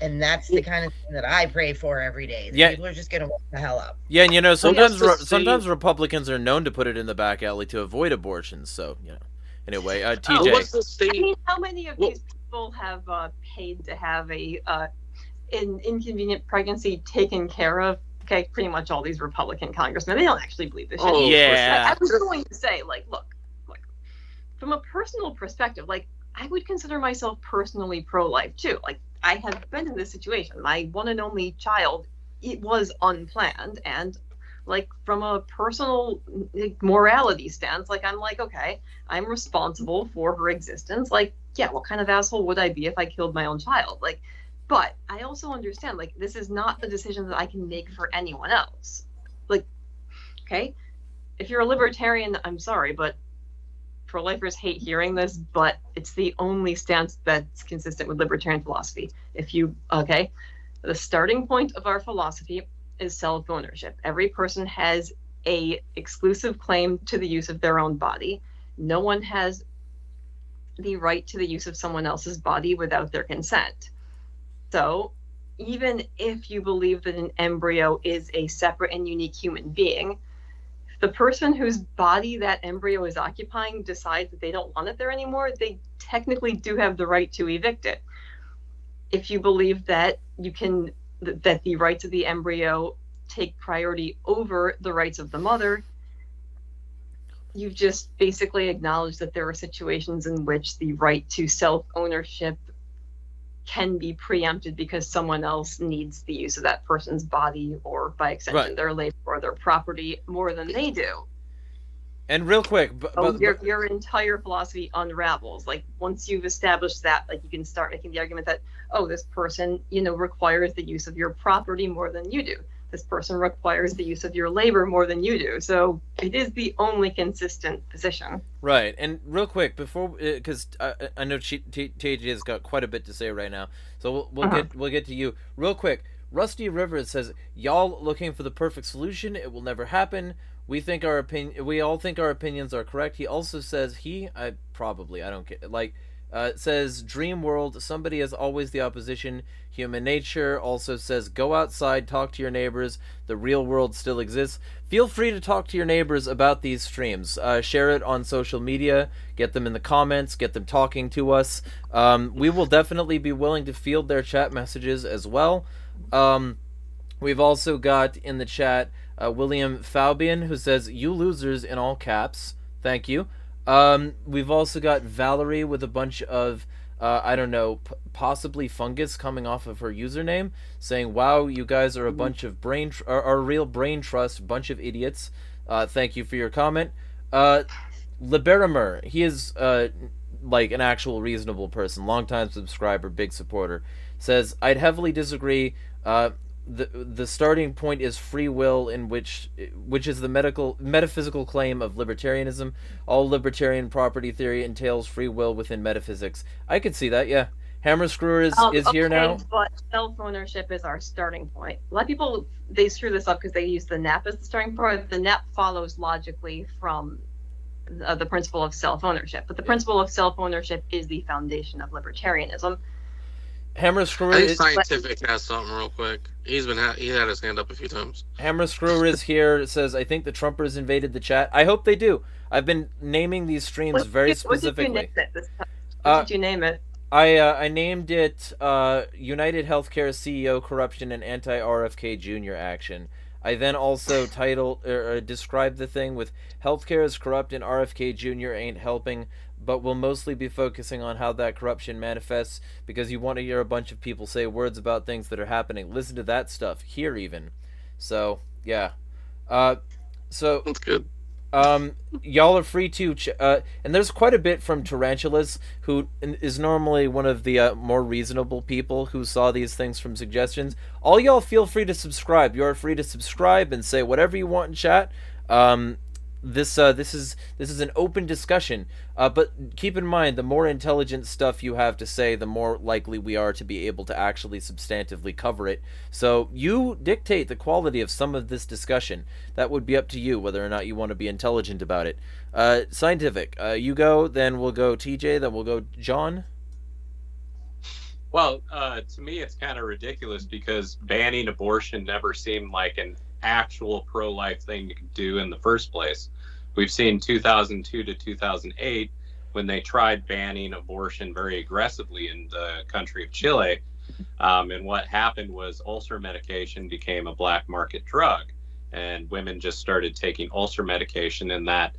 And that's the kind of thing that I pray for every day. Yeah. People are just going to wake the hell up. Yeah, and you know, sometimes sometimes Republicans are known to put it in the back alley to avoid abortions. So, you know. Anyway, Oh, what's TJ. the I state? mean, how many of these people have paid to have an inconvenient pregnancy taken care of? Okay, pretty much all these Republican congressmen, they don't actually believe this shit. Oh, Yeah. I was going to say, like, look, from a personal perspective, like, I would consider myself personally pro-life too. Like, I have been in this situation. My one and only child, it was unplanned, and like, from a personal morality stance, like, I'm like, okay, I'm responsible for her existence. Like, yeah, what kind of asshole would I be if I killed my own child? Like, but I also understand, like, this is not a decision that I can make for anyone else. Like, okay, if you're a libertarian, I'm sorry, but pro-lifers hate hearing this, but it's the only stance that's consistent with libertarian philosophy. The starting point of our philosophy is self-ownership. Every person has a exclusive claim to the use of their own body. No one has the right to the use of someone else's body without their consent. So even if you believe that an embryo is a separate and unique human being, the person whose body that embryo is occupying decides that they don't want it there anymore, they technically do have the right to evict it. If you believe that that the rights of the embryo take priority over the rights of the mother, you've just basically acknowledged that there are situations in which the right to self-ownership can be preempted because someone else needs the use of that person's body, or by extension their labor or their property, more than they do. And real quick, Your entire philosophy unravels. Like, once you've established that, like, you can start making the argument that, oh, this person, requires the use of your property more than you do. This person requires the use of your labor more than you do. So it is the only consistent position. Right. And real quick, before, because I know TJ has got quite a bit to say right now, so we'll get to you real quick. Rusty Rivers says, "Y'all looking for the perfect solution? It will never happen. We all think our opinions are correct." He also says says, "Dream world, somebody is always the opposition. Human nature." Also says, "Go outside, talk to your neighbors. The real world still exists." Feel free to talk to your neighbors about these streams. Share it on social media. Get them in the comments. Get them talking to us. We will definitely be willing to field their chat messages as well. We've also got in the chat William Faubian, who says, "You losers," in all caps. Thank you. We've also got Valerie with a bunch of, I don't know, possibly fungus coming off of her username, saying, "Wow, you guys are a bunch of are a real brain trust, bunch of idiots." Thank you for your comment. Liberimer, he is like an actual reasonable person, longtime subscriber, big supporter, says, "I'd heavily disagree. The starting point is free will, in which is the metaphysical claim of libertarianism. All libertarian property theory entails free will within metaphysics." I could see that, yeah. Hammer Screwer is here now. But self-ownership is our starting point. A lot of people, they screw this up because they use the NAP as the starting point. The NAP follows logically from the principle of self-ownership, but the principle of self-ownership is the foundation of libertarianism. Hammer Screwer I think Scientific has something real quick. He had his hand up a few times. Hammer Screwer is here. Says, "I think the Trumpers invaded the chat." I hope they do. I've been naming these streams very specifically. What did you name it this time? What did you name it? I named it United Healthcare CEO Corruption and Anti-RFK Jr. Action. I then also described the thing with "Healthcare is corrupt and RFK Jr. ain't helping, but we'll mostly be focusing on how that corruption manifests, because you want to hear a bunch of people say words about things that are happening. Listen to that stuff here even." So yeah, so That's good. y'all are free to and there's quite a bit from Tarantulas, who is normally one of the more reasonable people who saw these things from suggestions. All y'all feel free to subscribe. You're free to subscribe and say whatever you want in chat. This is an open discussion, but keep in mind, the more intelligent stuff you have to say, the more likely we are to be able to actually substantively cover it. So you dictate the quality of some of this discussion. That would be up to you, whether or not you want to be intelligent about it. Scientific, you go, then we'll go TJ, then we'll go John. Well, to me, it's kind of ridiculous because banning abortion never seemed like an actual pro-life thing to do in the first place. We've seen 2002 to 2008 when they tried banning abortion very aggressively in the country of Chile. And what happened was ulcer medication became a black market drug, and women just started taking ulcer medication, and that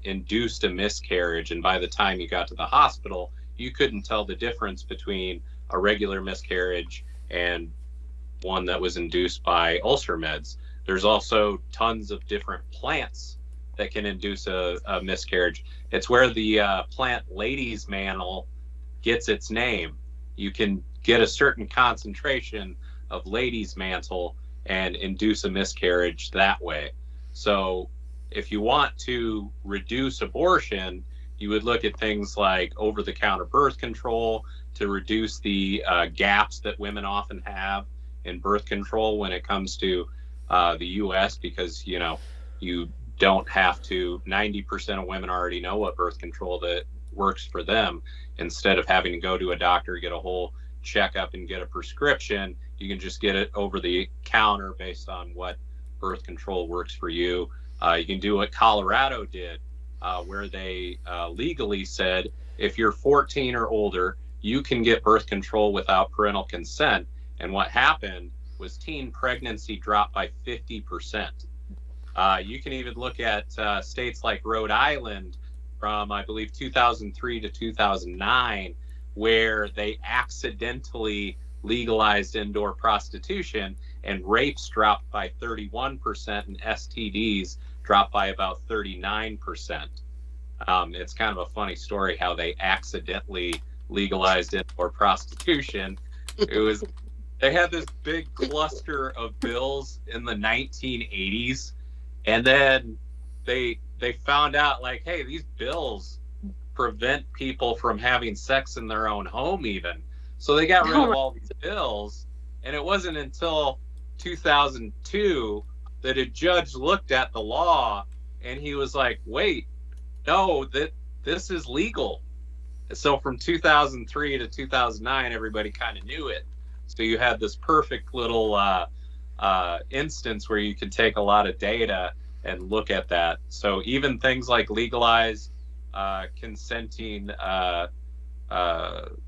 induced a miscarriage. And by the time you got to the hospital, you couldn't tell the difference between a regular miscarriage and one that was induced by ulcer meds. There's also tons of different plants that can induce a miscarriage. It's where the plant lady's mantle gets its name. You can get a certain concentration of lady's mantle and induce a miscarriage that way. So if you want to reduce abortion, you would look at things like over-the-counter birth control to reduce the gaps that women often have in birth control when it comes to the U.S., because, you know, you don't have to, 90% of women already know what birth control that works for them. Instead of having to go to a doctor, get a whole checkup and get a prescription, you can just get it over the counter based on what birth control works for you. You can do what Colorado did, where they legally said, if you're 14 or older, you can get birth control without parental consent. And what happened was teen pregnancy dropped by 50%. You can even look at states like Rhode Island from, I believe, 2003 to 2009, where they accidentally legalized indoor prostitution, and rapes dropped by 31% and STDs dropped by about 39%. It's kind of a funny story how they accidentally legalized indoor prostitution. They had this big cluster of bills in the 1980s, and then they found out, like, hey, these bills prevent people from having sex in their own home even. So they got rid of all these bills, and it wasn't until 2002 that a judge looked at the law and he was like, wait, no, this is legal. So from 2003 to 2009, everybody kind of knew it. So you had this perfect little instance where you could take a lot of data and look at that. So even things like legalized consenting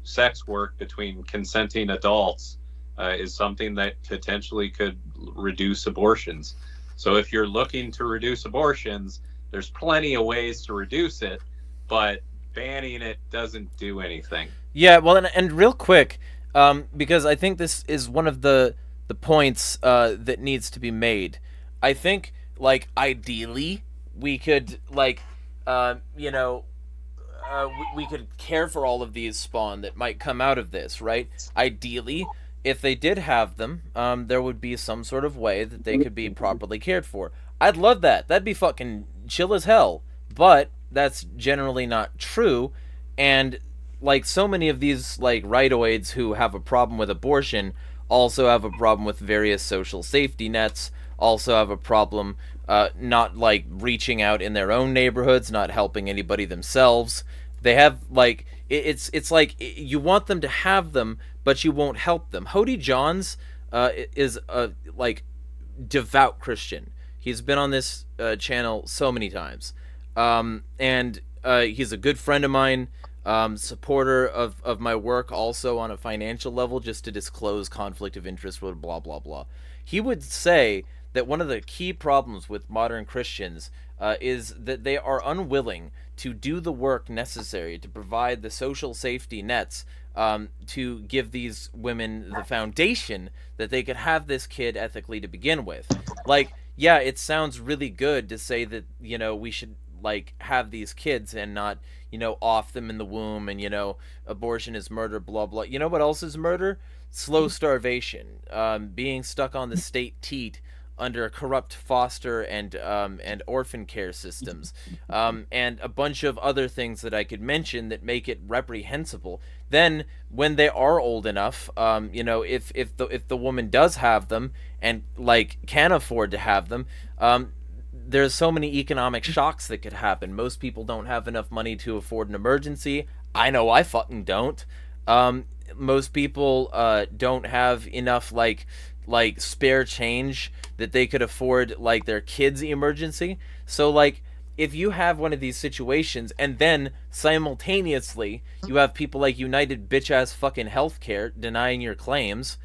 sex work between consenting adults is something that potentially could reduce abortions. So if you're looking to reduce abortions, There's plenty of ways to reduce it, but banning it doesn't do anything. Yeah, well, and real quick, because I think this is one of the points that needs to be made. I think, like, ideally, we could, like, we could care for all of these spawn that might come out of this, right? Ideally, if they did have them, there would be some sort of way that they could be properly cared for. I'd love that. That'd be fucking chill as hell. But that's generally not true, and like so many of these like rightoids who have a problem with abortion also have a problem with various social safety nets, also have a problem not like reaching out in their own neighborhoods, not helping anybody themselves. They have like it's like you want them to have them, but you won't help them. Hody Johns is a like devout Christian. He's been on this channel so many times, and he's a good friend of mine. Supporter of my work also on a financial level, just to disclose conflict of interest with blah blah blah. He would say that one of the key problems with modern Christians is that they are unwilling to do the work necessary to provide the social safety nets to give these women the foundation that they could have this kid ethically to begin with. Like, yeah, it sounds really good to say that, you know, we should like have these kids and not, you know, off them in the womb, and, you know, abortion is murder, blah blah. You know what else is murder? Slow starvation, being stuck on the state teat under corrupt foster and orphan care systems, and a bunch of other things that I could mention that make it reprehensible. Then when they are old enough, you know, if the woman does have them and like can afford to have them, there's so many economic shocks that could happen. Most people don't have enough money to afford an emergency. I know I fucking don't. Most people don't have enough like spare change that they could afford like their kids' emergency. So like if you have one of these situations and then simultaneously you have people like United bitch ass fucking healthcare denying your claims,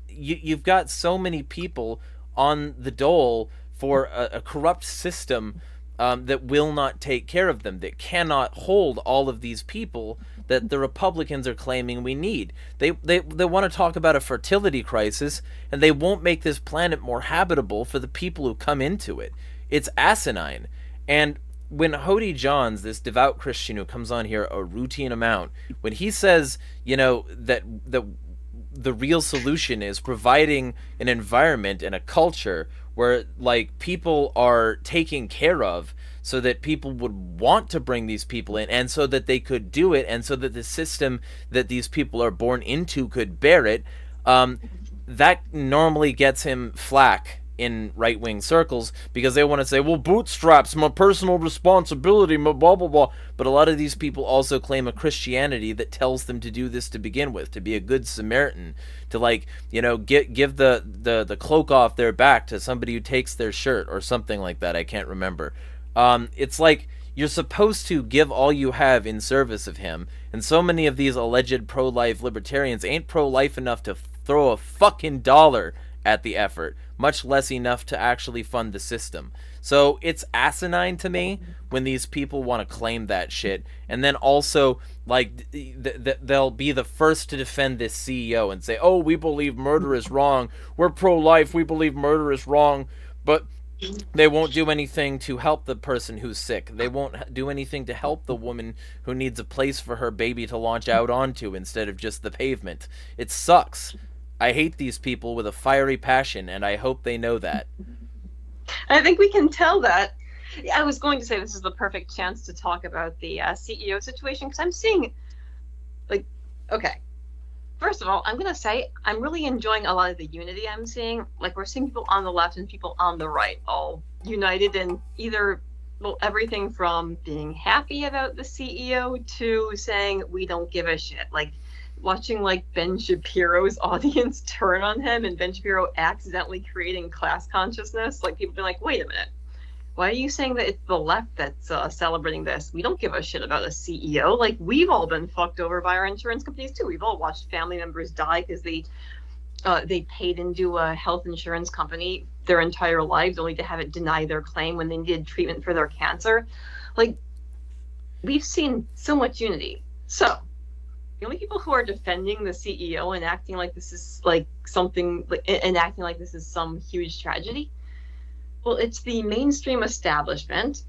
you've got so many people on the dole for a corrupt system that will not take care of them, that cannot hold all of these people that the Republicans are claiming we need. They want to talk about a fertility crisis, and they won't make this planet more habitable for the people who come into it. It's asinine. And when Hody Johns, this devout Christian who comes on here a routine amount, when he says, you know, that the real solution is providing an environment and a culture where like people are taken care of so that people would want to bring these people in, and so that they could do it, and so that the system that these people are born into could bear it, that normally gets him flack in right-wing circles, because they want to say, well, bootstraps, my personal responsibility, my blah blah blah. But a lot of these people also claim a Christianity that tells them to do this to begin with, to be a good Samaritan, to like, you know, give the cloak off their back to somebody who takes their shirt or something like that. I can't remember. It's like you're supposed to give all you have in service of him, and so many of these alleged pro-life libertarians ain't pro-life enough to throw a fucking dollar at the effort, much less enough to actually fund the system. So it's asinine to me when these people want to claim that shit, and then also like they'll be the first to defend this CEO and say, oh, we believe murder is wrong, we're pro-life, we believe murder is wrong, but they won't do anything to help the person who's sick. They won't do anything to help the woman who needs a place for her baby to launch out onto instead of just the pavement. It sucks. I hate these people with a fiery passion, and I hope they know that. I think we can tell that. I was going to say this is the perfect chance to talk about the CEO situation, because I'm seeing, like, okay. First of all, I'm going to say I'm really enjoying a lot of the unity I'm seeing. Like, we're seeing people on the left and people on the right all united in either, well, everything from being happy about the CEO to saying we don't give a shit. Like, watching like Ben Shapiro's audience turn on him, and Ben Shapiro accidentally creating class consciousness. Like, people being like, wait a minute, why are you saying that it's the left that's celebrating this? We don't give a shit about a CEO. Like, we've all been fucked over by our insurance companies too. We've all watched family members die because they paid into a health insurance company their entire lives only to have it deny their claim when they needed treatment for their cancer. Like, we've seen so much unity. So the only people who are defending the CEO and acting like this is like something, and acting like this is some huge tragedy, well, it's the mainstream establishment,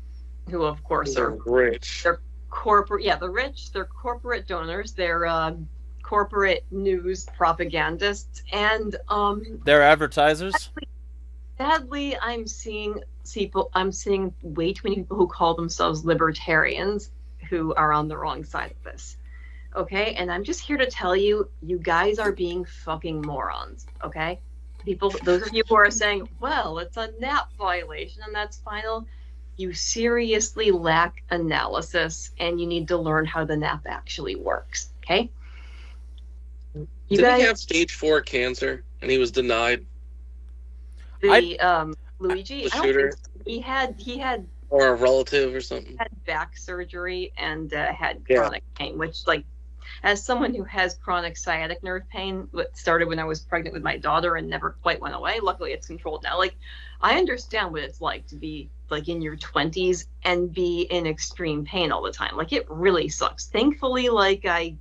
who of course They're are rich. They're corporate, the rich. They're corporate donors. They're corporate news propagandists, and They're advertisers. sadly, I'm seeing way too many people who call themselves libertarians who are on the wrong side of this. Okay, and I'm just here to tell you, you guys are being fucking morons. Okay, people, those of you who are saying, well, it's a NAP violation and that's final, you seriously lack analysis, and you need to learn how the NAP actually works. Okay. Did he have stage 4 cancer and he was denied? Luigi, The I don't shooter? think so. He had Or a relative or something? had back surgery and had chronic pain, which, like, as someone who has chronic sciatic nerve pain, what started when I was pregnant with my daughter and never quite went away. Luckily, it's controlled now. Like, I understand what it's like to be like in your 20s and be in extreme pain all the time. Like, it really sucks. Thankfully, the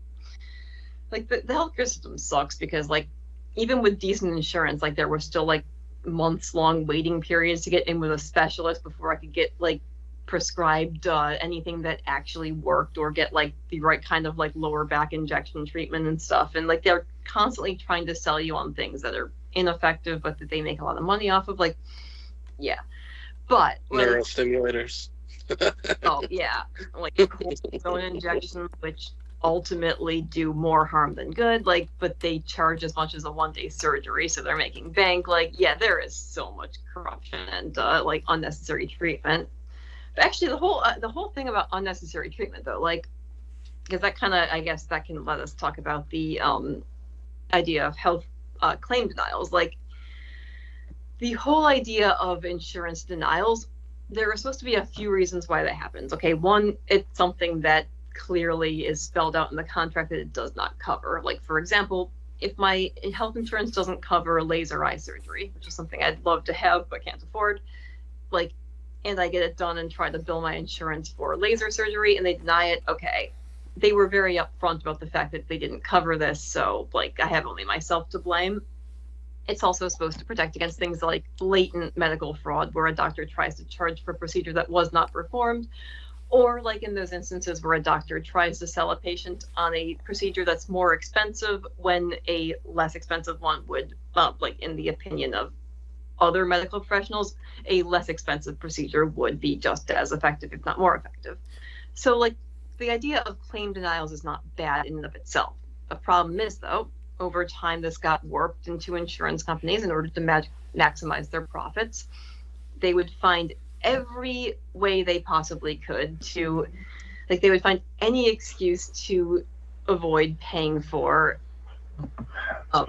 healthcare system sucks because, like, even with decent insurance, like, there were still like months long waiting periods to get in with a specialist before I could get like prescribed anything that actually worked, or get like the right kind of like lower back injection treatment and stuff. And like, they're constantly trying to sell you on things that are ineffective but that they make a lot of money off of. Like, yeah, but Neurostimulators. oh yeah, like cortisone injections, which ultimately do more harm than good, like, but they charge as much as a one-day surgery, so they're making bank. Like, yeah, there is so much corruption and like unnecessary treatment. But actually, the whole thing about unnecessary treatment, though, like, because that kind of, I guess that can let us talk about the idea of health claim denials. Like, the whole idea of insurance denials, there are supposed to be a few reasons why that happens. Okay, one, it's something that clearly is spelled out in the contract that it does not cover. Like, for example, if my health insurance doesn't cover laser eye surgery, which is something I'd love to have but can't afford, like, and I get it done and try to bill my insurance for laser surgery and they deny it, okay, they were very upfront about the fact that they didn't cover this, so like, I have only myself to blame. It's also supposed to protect against things like blatant medical fraud, where a doctor tries to charge for a procedure that was not performed, or like in those instances where a doctor tries to sell a patient on a procedure that's more expensive when a less expensive one would, like, in the opinion of other medical professionals, a less expensive procedure would be just as effective, if not more effective. So like, the idea of claim denials is not bad in and of itself. The problem is, though, over time this got warped into insurance companies in order to maximize their profits. They would find every way they possibly could to, like, they would find any excuse to avoid paying for a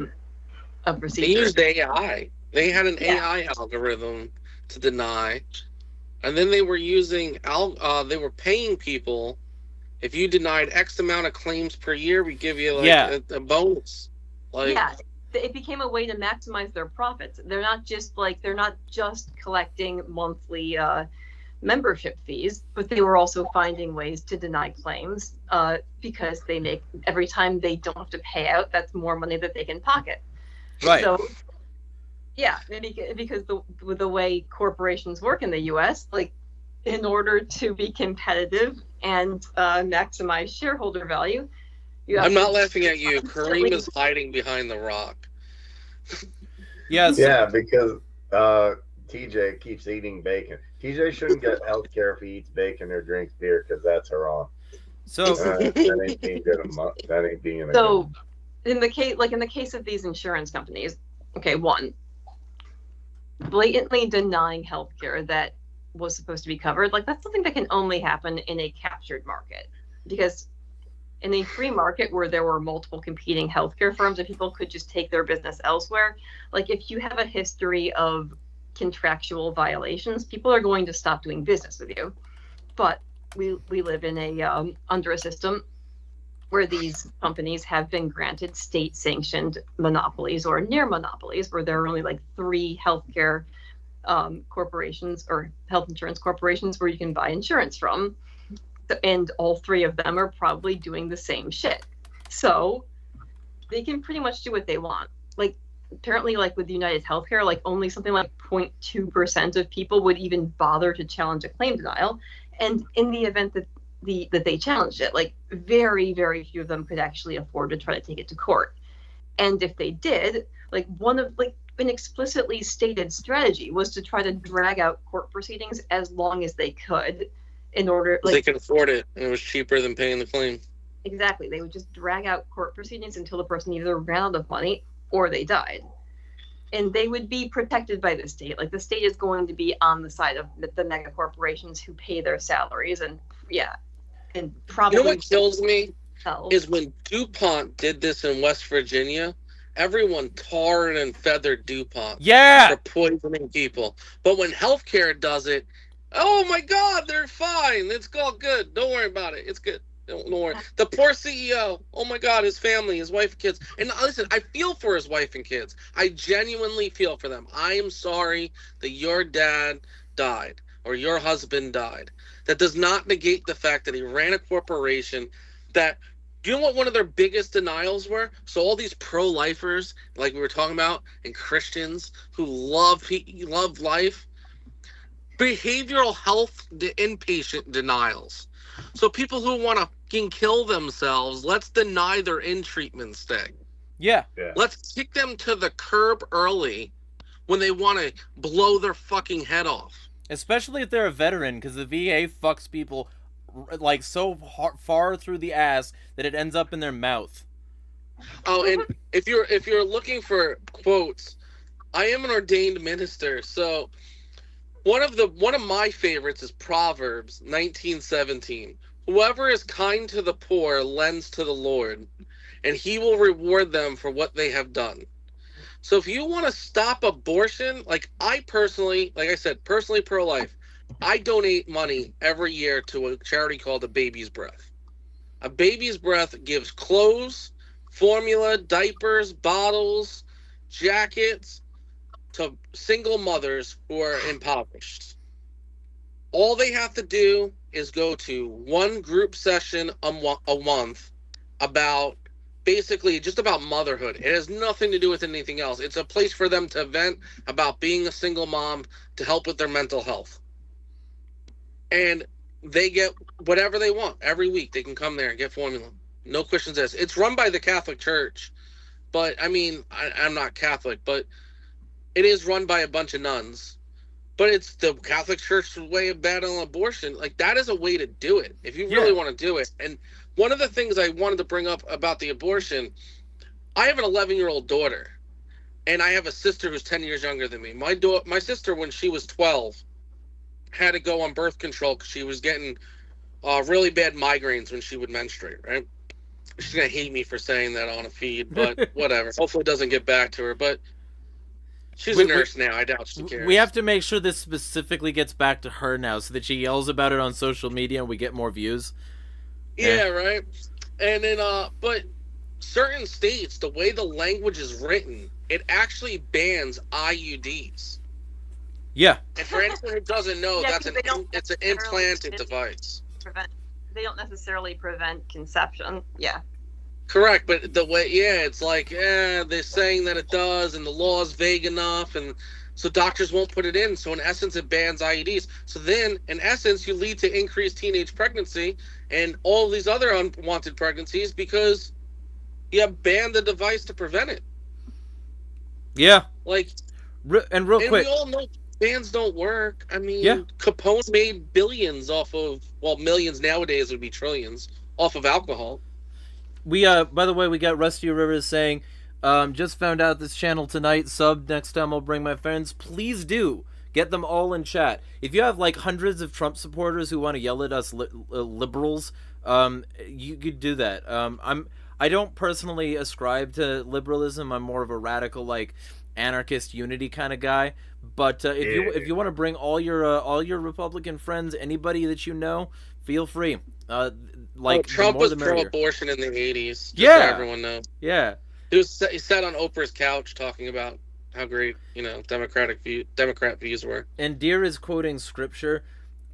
procedure. They used AI. They had an AI algorithm to deny, and then they were using they were paying people. If you denied X amount of claims per year, we give you like a bonus. Like, yeah, it became a way to maximize their profits. They're not just collecting monthly membership fees, but they were also finding ways to deny claims because they make, every time they don't have to pay out, that's more money that they can pocket. Right. So, yeah, because the way corporations work in the U.S., like, in order to be competitive and maximize shareholder value, I'm not laughing at you. Kareem is hiding behind the rock. Yes. Yeah, because TJ keeps eating bacon. TJ shouldn't get health care if he eats bacon or drinks beer, because that's wrong. So that ain't being good. That ain't being a so in the case of these insurance companies, okay, one, blatantly denying healthcare that was supposed to be covered, like, that's something that can only happen in a captured market, because in a free market where there were multiple competing healthcare firms and people could just take their business elsewhere, like, if you have a history of contractual violations, people are going to stop doing business with you. But we live in a under a system where these companies have been granted state-sanctioned monopolies or near monopolies, where there are only like 3 healthcare corporations or health insurance corporations where you can buy insurance from. And all three of them are probably doing the same shit. So they can pretty much do what they want. Like, apparently, like with United Healthcare, like only something like 0.2% of people would even bother to challenge a claim denial. And in the event that that they challenged it, like very, very few of them could actually afford to try to take it to court. And if they did, like an explicitly stated strategy was to try to drag out court proceedings as long as they could in order, like, they could afford it, and it was cheaper than paying the claim. Exactly. They would just drag out court proceedings until the person either ran out of money or they died. And they would be protected by the state. Like, the state is going to be on the side of the mega corporations who pay their salaries. And and probably. You know what kills me is when DuPont did this in West Virginia, everyone tarred and feathered DuPont for poisoning people. But when healthcare does it, oh my God, they're fine. It's all good. Don't worry about it. It's good. Don't worry. The poor CEO, oh my God, his family, his wife and kids. And listen, I feel for his wife and kids. I genuinely feel for them. I am sorry that your dad died or your husband died. That does not negate the fact that he ran a corporation that, do you know what one of their biggest denials were? So all these pro-lifers, like we were talking about, and Christians who love life, behavioral health inpatient denials. So people who want to kill themselves, let's deny their in-treatment stay. Yeah. Let's kick them to the curb early when they want to blow their fucking head off. Especially if they're a veteran, because the VA fucks people like so far through the ass that it ends up in their mouth. Oh, and if you're looking for quotes, I am an ordained minister, so one of my favorites is Proverbs 19:17. Whoever is kind to the poor lends to the Lord, and he will reward them for what they have done. So if you want to stop abortion, like I personally, like I said, personally pro-life, I donate money every year to a charity called A Baby's Breath. A Baby's Breath gives clothes, formula, diapers, bottles, jackets to single mothers who are impoverished. All they have to do is go to one group session a month about basically just about motherhood. It has nothing to do with anything else. It's a place for them to vent about being a single mom to help with their mental health. And they get whatever they want every week. They can come there and get formula. No questions asked. It's run by the Catholic Church, but I mean, I'm not Catholic, but it is run by a bunch of nuns. But it's the Catholic Church's way of battling abortion. Like, that is a way to do it if you really want to do it. And one of the things I wanted to bring up about the abortion, I have an 11-year-old daughter, and I have a sister who's 10 years younger than me. My sister, when she was 12, had to go on birth control because she was getting really bad migraines when she would menstruate, right? She's going to hate me for saying that on a feed, but whatever. Hopefully it doesn't get back to her, but she's a nurse now. I doubt she cares. We have to make sure this specifically gets back to her now so that she yells about it on social media and we get more views. Yeah, right. And then, but certain states, the way the language is written, it actually bans IUDs. Yeah. And for anyone who doesn't know, it's an implanted device. They don't necessarily prevent conception. Yeah. Correct, but the way, it's like, they're saying that it does, and the law is vague enough, and so doctors won't put it in. So in essence, it bans IUDs. So then, in essence, you lead to increased teenage pregnancy and all these other unwanted pregnancies because you have banned the device to prevent it. Yeah. Like, and real quick, we all know bans don't work. I mean, Capone made billions off of, well, millions nowadays would be trillions off of alcohol. We by the way, we got Rusty Rivers saying, just found out this channel tonight, sub, next time I'll bring my friends. Please do. Get them all in chat. If you have like hundreds of Trump supporters who want to yell at us liberals, you could do that. I don't personally ascribe to liberalism. I'm more of a radical, like, anarchist unity kind of guy. But if you want to bring all your Republican friends, anybody that you know, feel free. Trump was pro-abortion in the 80s. Just so everyone knows. Yeah. He sat on Oprah's couch talking about how great Democrat views were. And Deer is quoting scripture.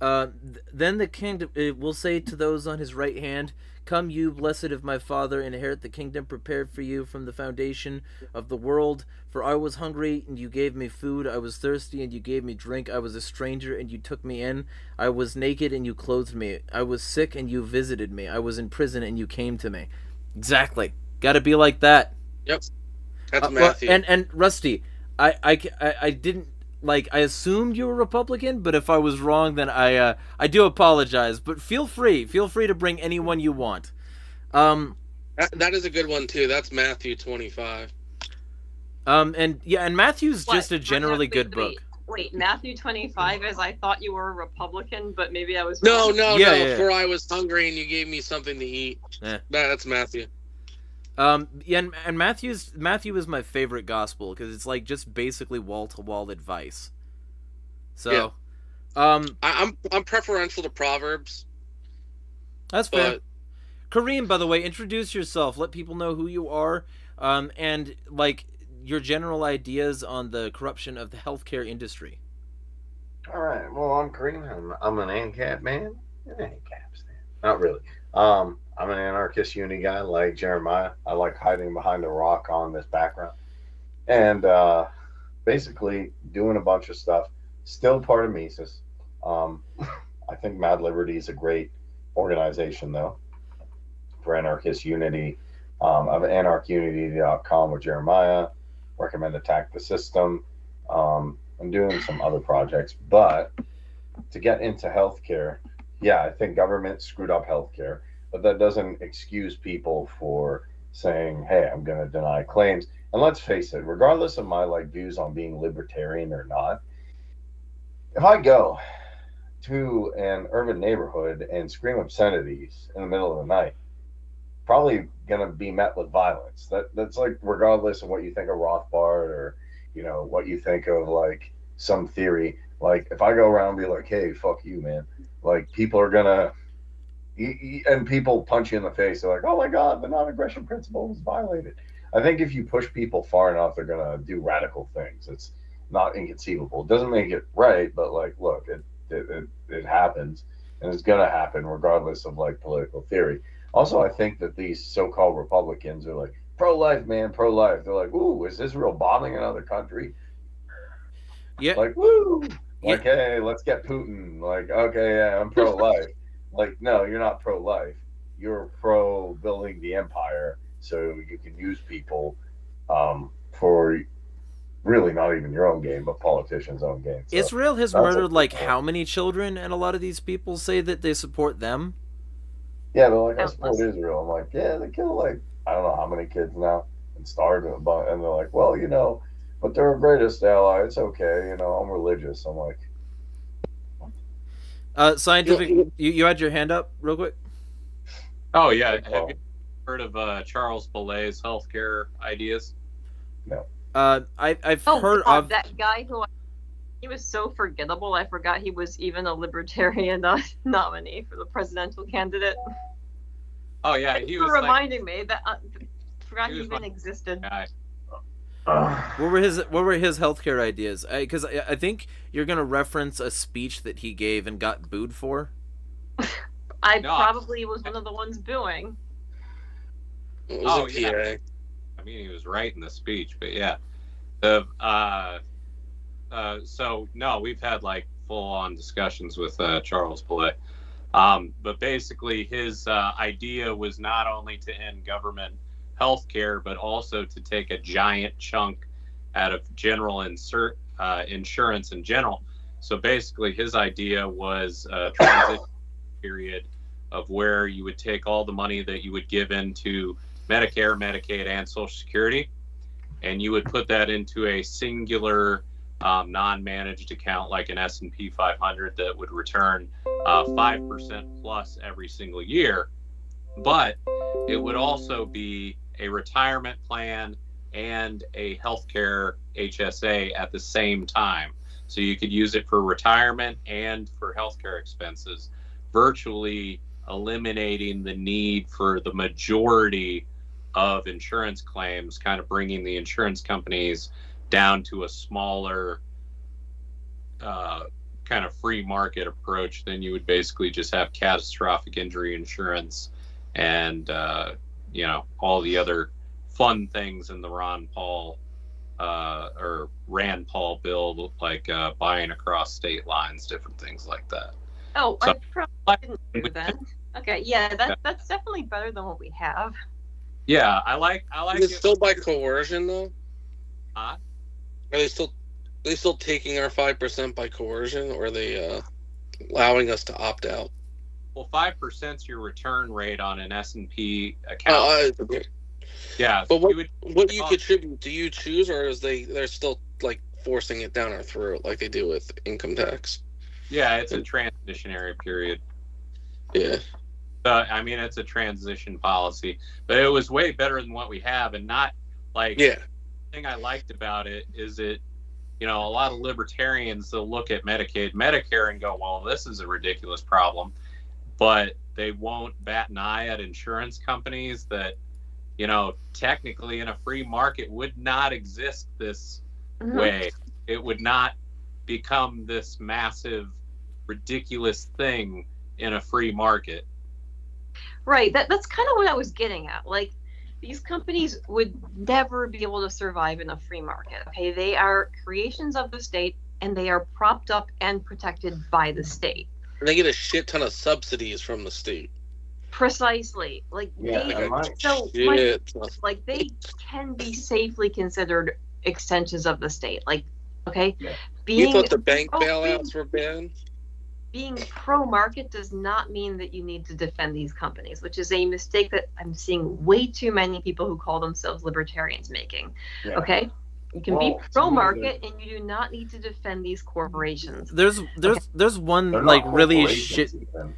Then the king will say to those on his right hand, "Come, you blessed of my Father, inherit the kingdom prepared for you from the foundation of the world. For I was hungry, and you gave me food. I was thirsty, and you gave me drink. I was a stranger, and you took me in. I was naked, and you clothed me. I was sick, and you visited me. I was in prison, and you came to me." Exactly. Got to be like that. Yep, that's Matthew. And Rusty, I didn't. Like, I assumed you were Republican, but if I was wrong, then I do apologize. But feel free to bring anyone you want. That is a good one too. That's Matthew 25. And Matthew's just a generally good book. Wait, Matthew 25 is I thought you were a Republican, but maybe I was No. wrong. Yeah. For I was hungry and you gave me something to eat. That's Matthew. And Matthew is my favorite gospel because it's like just basically wall to wall advice. So, I'm preferential to Proverbs. That's fair. Kareem, by the way, introduce yourself. Let people know who you are, and like your general ideas on the corruption of the healthcare industry. All right. Well, I'm Kareem. I'm an ANCAP man. An ANCAP stand. Not really. I'm an anarchist uni guy like Jeremiah. I like hiding behind a rock on this background. And basically doing a bunch of stuff. Still part of Mises. I think Mad Liberty is a great organization, though, for anarchist unity. I have anarchunity.com with Jeremiah. Recommend Attack the System. I'm doing some other projects. But to get into healthcare, yeah, I think government screwed up healthcare. But that doesn't excuse people for saying, hey, I'm going to deny claims. And let's face it, regardless of my views on being libertarian or not, if I go to an urban neighborhood and scream obscenities in the middle of the night, probably going to be met with violence. That's like, regardless of what you think of Rothbard or, what you think of some theory. Like, if I go around and be like, hey, fuck you, man, people are going to, and people punch you in the face. They're like, oh my God, the non-aggression principle was violated. I think if you push people far enough, they're going to do radical things. It's not inconceivable. It doesn't make it right, but look, it happens, and it's going to happen regardless of political theory. Also, I think that these so-called Republicans are like, pro-life, man, pro-life. They're like, ooh, is Israel bombing another country? Yeah. Woo! Yeah. Hey, let's get Putin. Okay, yeah, I'm pro-life. No, you're not pro-life. You're pro-building the empire so you can use people for really not even your own game, but politicians' own game. So Israel has murdered how many children, and a lot of these people say that they support them. Yeah, but I support Israel. I'm like, yeah, they kill I don't know how many kids now and starve a bunch. And they're like, well, but they're our greatest ally. It's okay, I'm religious. I'm like, scientific. You had your hand up real quick. Oh yeah, have you heard of Charles Ballet's healthcare ideas? No. I've heard of that guy who. He was so forgettable. I forgot he was even a libertarian nominee for the presidential candidate. Oh yeah, Thanks for reminding me that. Forgot he even existed. What were his healthcare ideas? Because I think you're gonna reference a speech that he gave and got booed for. Probably was one of the ones booing. Oh yeah. I mean, he was right in the speech, but yeah, so no, we've had full-on discussions with Charles Ballet, but basically his idea was not only to end government healthcare, but also to take a giant chunk out of general insurance in general. So basically, his idea was a transition period of where you would take all the money that you would give into Medicare, Medicaid, and Social Security, and you would put that into a singular non-managed account like an S&P 500 that would return 5% plus every single year. But it would also be a retirement plan and a healthcare HSA at the same time. So you could use it for retirement and for healthcare expenses, virtually eliminating the need for the majority of insurance claims, kind of bringing the insurance companies down to a smaller kind of free market approach, then you would basically just have catastrophic injury insurance and all the other fun things in the Rand Paul bill, like buying across state lines, different things like that. Oh, So, I probably didn't do that. Okay, yeah, that's definitely better than what we have. Yeah, I like Is it still by coercion though? Huh? Are they still taking our 5% by coercion, or are they allowing us to opt out? Well, 5% is your return rate on an S&P account. Yeah, But so what do you contribute? Do you choose, or they're still like forcing it down our throat like they do with income tax? yeah, it's a transitionary period. Yeah. I mean, it's a transition policy, but it was way better than what we have, and not like. Yeah. The thing I liked about it is it, a lot of libertarians, they'll look at Medicare and go, well, this is a ridiculous problem, but they won't bat an eye at insurance companies that, technically in a free market would not exist this way. It would not become this massive, ridiculous thing in a free market. Right. That's kind of what I was getting at. Like, these companies would never be able to survive in a free market. Okay, they are creations of the state, and they are propped up and protected by the state. And they get a shit ton of subsidies from the state. Precisely. Like, Yeah, they can be safely considered extensions of the state. Like, okay, Yeah. You thought the bank bailouts were bad? Being pro-market does not mean that you need to defend these companies, which is a mistake that I'm seeing way too many people who call themselves libertarians making. Yeah. Okay, you can Well, be pro-market, and you do not need to defend these corporations. There's one They're like not really corporations, shit. Ethan.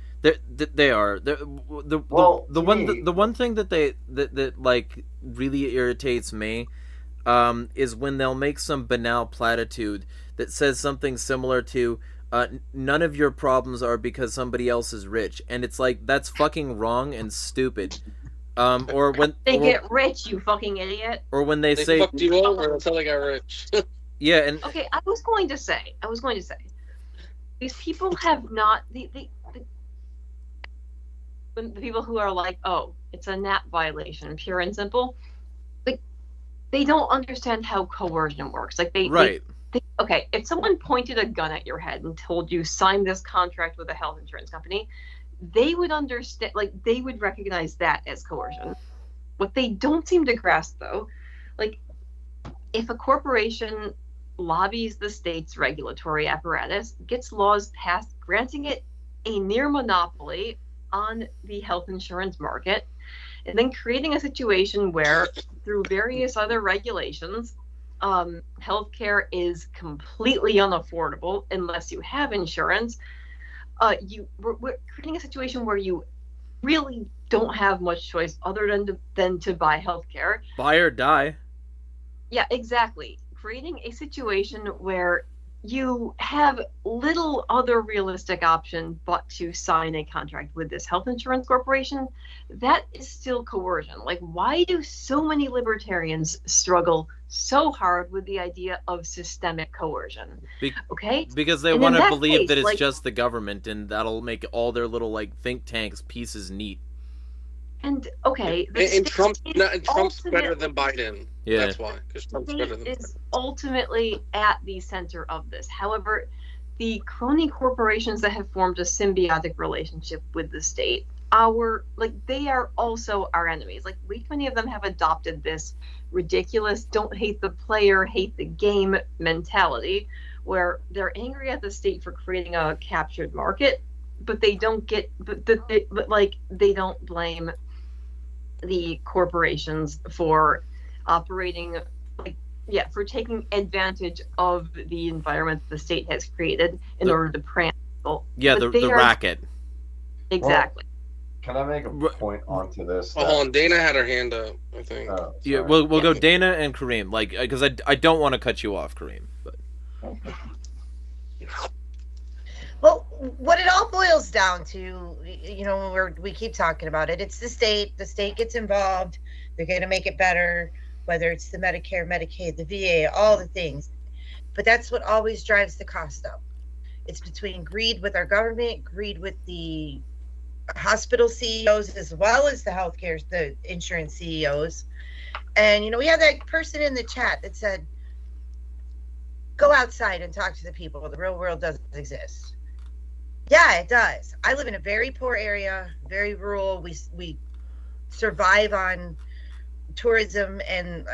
They are. The one thing that like really irritates me is when they'll make some banal platitude that says something similar to none of your problems are because somebody else is rich, and it's like, that's fucking wrong and stupid. Or when They get rich, you fucking idiot. or when they say fucked you over. That's how they got rich. yeah, and Okay, I was going to say, these people have not when the people who are like, oh, it's a NAP violation, pure and simple, like, they don't understand how coercion works. Like, right. Okay, if someone pointed a gun at your head and told you sign this contract with a health insurance company, they would understand, like, they would recognize that as coercion. What they don't seem to grasp, though, like, if a corporation lobbies the state's regulatory apparatus, gets laws passed granting it a near monopoly on the health insurance market, and then creating a situation where, through various other regulations, healthcare is completely unaffordable unless you have insurance. We're creating a situation where you really don't have much choice other than to buy healthcare. Buy or die. Yeah, exactly. Creating a situation where you have little other realistic option but to sign a contract with this health insurance corporation, that is still coercion. Like, why do so many libertarians struggle so hard with the idea of systemic coercion? Okay? Because they And want in to that believe case, that it's like, just the government, and that'll make all their little like think tanks pieces neat. and okay, the And state Trump's is better than Biden. Yeah. That's why. Because Trump's better than is ultimately at the center of this. However, the crony corporations that have formed a symbiotic relationship with the state, they are also our enemies. Like, way too many of them have adopted this ridiculous don't hate the player, hate the game mentality, where they're angry at the state for creating a captured market, but they don't they don't blame the corporations for operating, for taking advantage of the environment the state has created in order to prey on people. Yeah, But the racket. Exactly. Can I make a point onto this? Oh, hold on. Dana had her hand up, I think. Yeah, we'll go Dana and Kareem, like, because I don't want to cut you off, Kareem, but Well, what it all boils down to, we keep talking about it. It's the state. The state gets involved. They're going to make it better. whether it's the Medicare, Medicaid, the VA, all the things. But that's what always drives the cost up. It's between greed with our government, greed with the hospital CEOs, as well as the insurance CEOs. And, we had that person in the chat that said, go outside and talk to the people. The real world doesn't exist. Yeah, it does. I live in a very poor area, very rural. We survive on tourism, and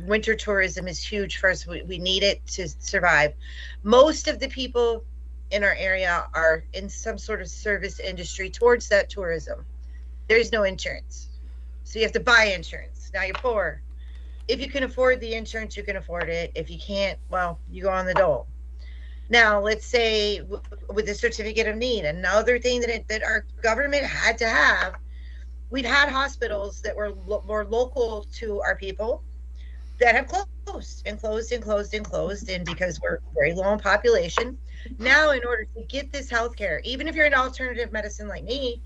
winter tourism is huge for us. We need it to survive. Most of the people in our area are in some sort of service industry towards that tourism. There's no insurance, so you have to buy insurance. Now you're poor. If you can afford the insurance, you can afford it. If you can't, well, you go on the dole. Now, let's say with the certificate of need, another thing that our government had to have, we've had hospitals that were more local to our people that have closed and closed and closed and closed. And because we're very low in population, now in order to get this healthcare, even if you're in alternative medicine like me,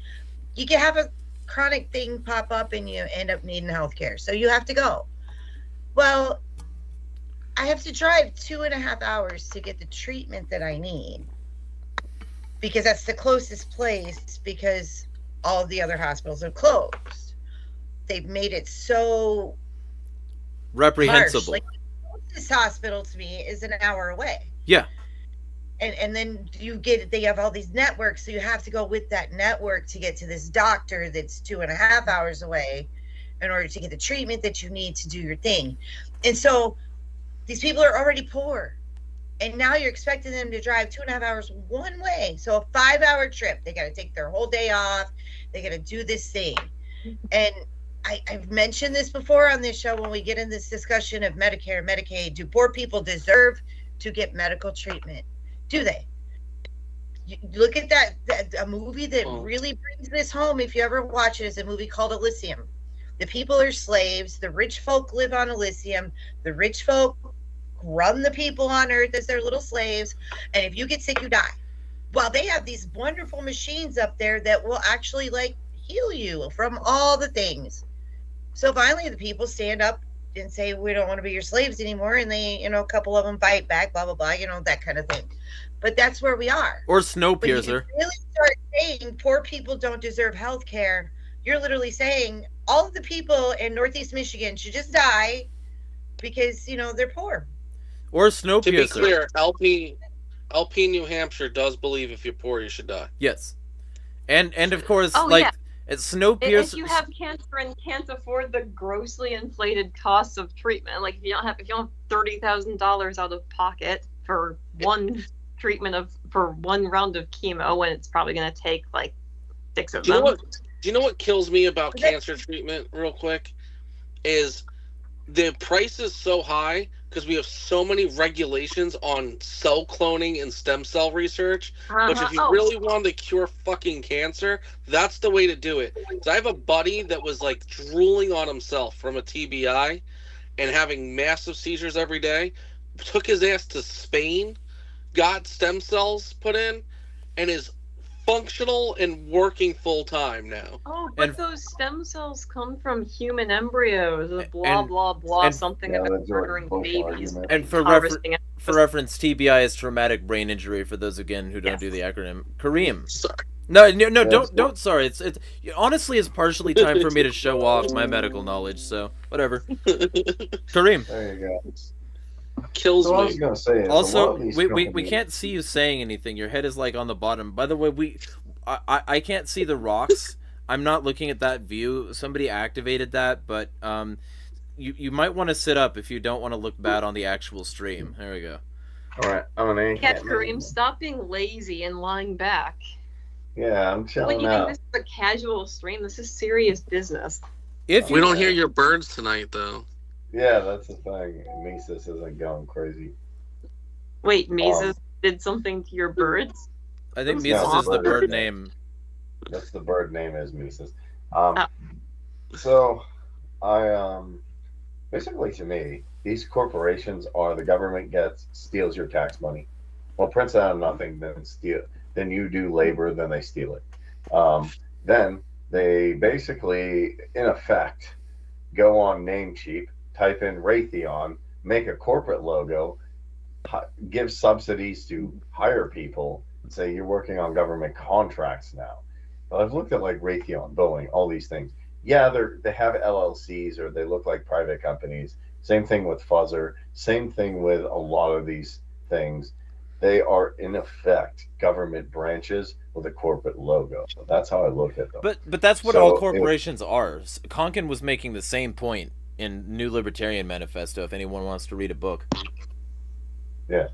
you can have a chronic thing pop up and you end up needing healthcare. So you have to go. Well, I have to drive 2.5 hours to get the treatment that I need because that's the closest place, because all of the other hospitals are closed. They've made it so reprehensible. Harsh. Like, this hospital to me is an hour away. Yeah. And then they have all these networks, so you have to go with that network to get to this doctor that's 2.5 hours away in order to get the treatment that you need to do your thing. And so these people are already poor, and now you're expecting them to drive 2.5 hours one way. So a 5-hour trip, they got to take their whole day off. They got to do this thing. And I've mentioned this before on this show when we get in this discussion of Medicare, Medicaid. Do poor people deserve to get medical treatment? Do they? You look at that a movie that really brings this home, if you ever watch it, is a movie called Elysium. The people are slaves. The rich folk live on Elysium. The rich folk run the people on Earth as their little slaves. And if you get sick, you die. Well, they have these wonderful machines up there that will actually heal you from all the things. So finally, the people stand up and say, we don't want to be your slaves anymore. And they, a couple of them fight back, blah, blah, blah, that kind of thing. But that's where we are. Or Snowpiercer. When you really start saying poor people don't deserve health care, you're literally saying all of the people in Northeast Michigan should just die because, they're poor. Or Snowpiercer. To be clear, LP New Hampshire does believe if you're poor, you should die. Yes. And of course, it's Snowpiercer. If you have cancer and can't afford the grossly inflated costs of treatment, if you don't have $30,000 out of pocket for one treatment for one round of chemo, when it's probably going to take 6 of them. Do you know what kills me about cancer treatment, real quick? Is the price is so high because we have so many regulations on cell cloning and stem cell research. But if you really want to cure fucking cancer, that's the way to do it. So I have a buddy that was drooling on himself from a TBI and having massive seizures every day. Took his ass to Spain, got stem cells put in, and is functional and working full time now. Oh, but those stem cells come from human embryos. Blah blah blah. Something about murdering babies. And for reference, TBI is traumatic brain injury. For those again who don't do the acronym. Kareem. Sorry. No, don't. Sorry, it's honestly it's partially time for me to show off my medical knowledge. So whatever. Kareem. There you go. Kills me. I was gonna say also, we can't see you saying anything. Your head is on the bottom. By the way, I can't see the rocks. I'm not looking at that view. Somebody activated that, but you might want to sit up if you don't want to look bad on the actual stream. There we go. All right, I'm an ANCAP. Kareem, stop being lazy and lying back. Yeah, I'm chilling out. This is a casual stream. This is serious business. We don't hear your birds tonight, though. Yeah, that's the thing. Mises isn't going crazy. Wait, Mises did something to your birds? I think Mises is the bird name. That's the bird name is Mises. So, basically to me, these corporations are the government steals your tax money. Well, prints out of nothing, then you do labor, then they steal it. Then they basically, in effect, go on Namecheap type in Raytheon, make a corporate logo, give subsidies to hire people, and say you're working on government contracts now. But I've looked at like Raytheon, Boeing, all these things. Yeah, they have LLCs or they look like private companies. Same thing with Fuzzer. Same thing with a lot of these things. They are in effect government branches with a corporate logo. So that's how I look at them. But that's what all corporations are. Konkin was making the same point in New Libertarian Manifesto, if anyone wants to read a book. Yeah.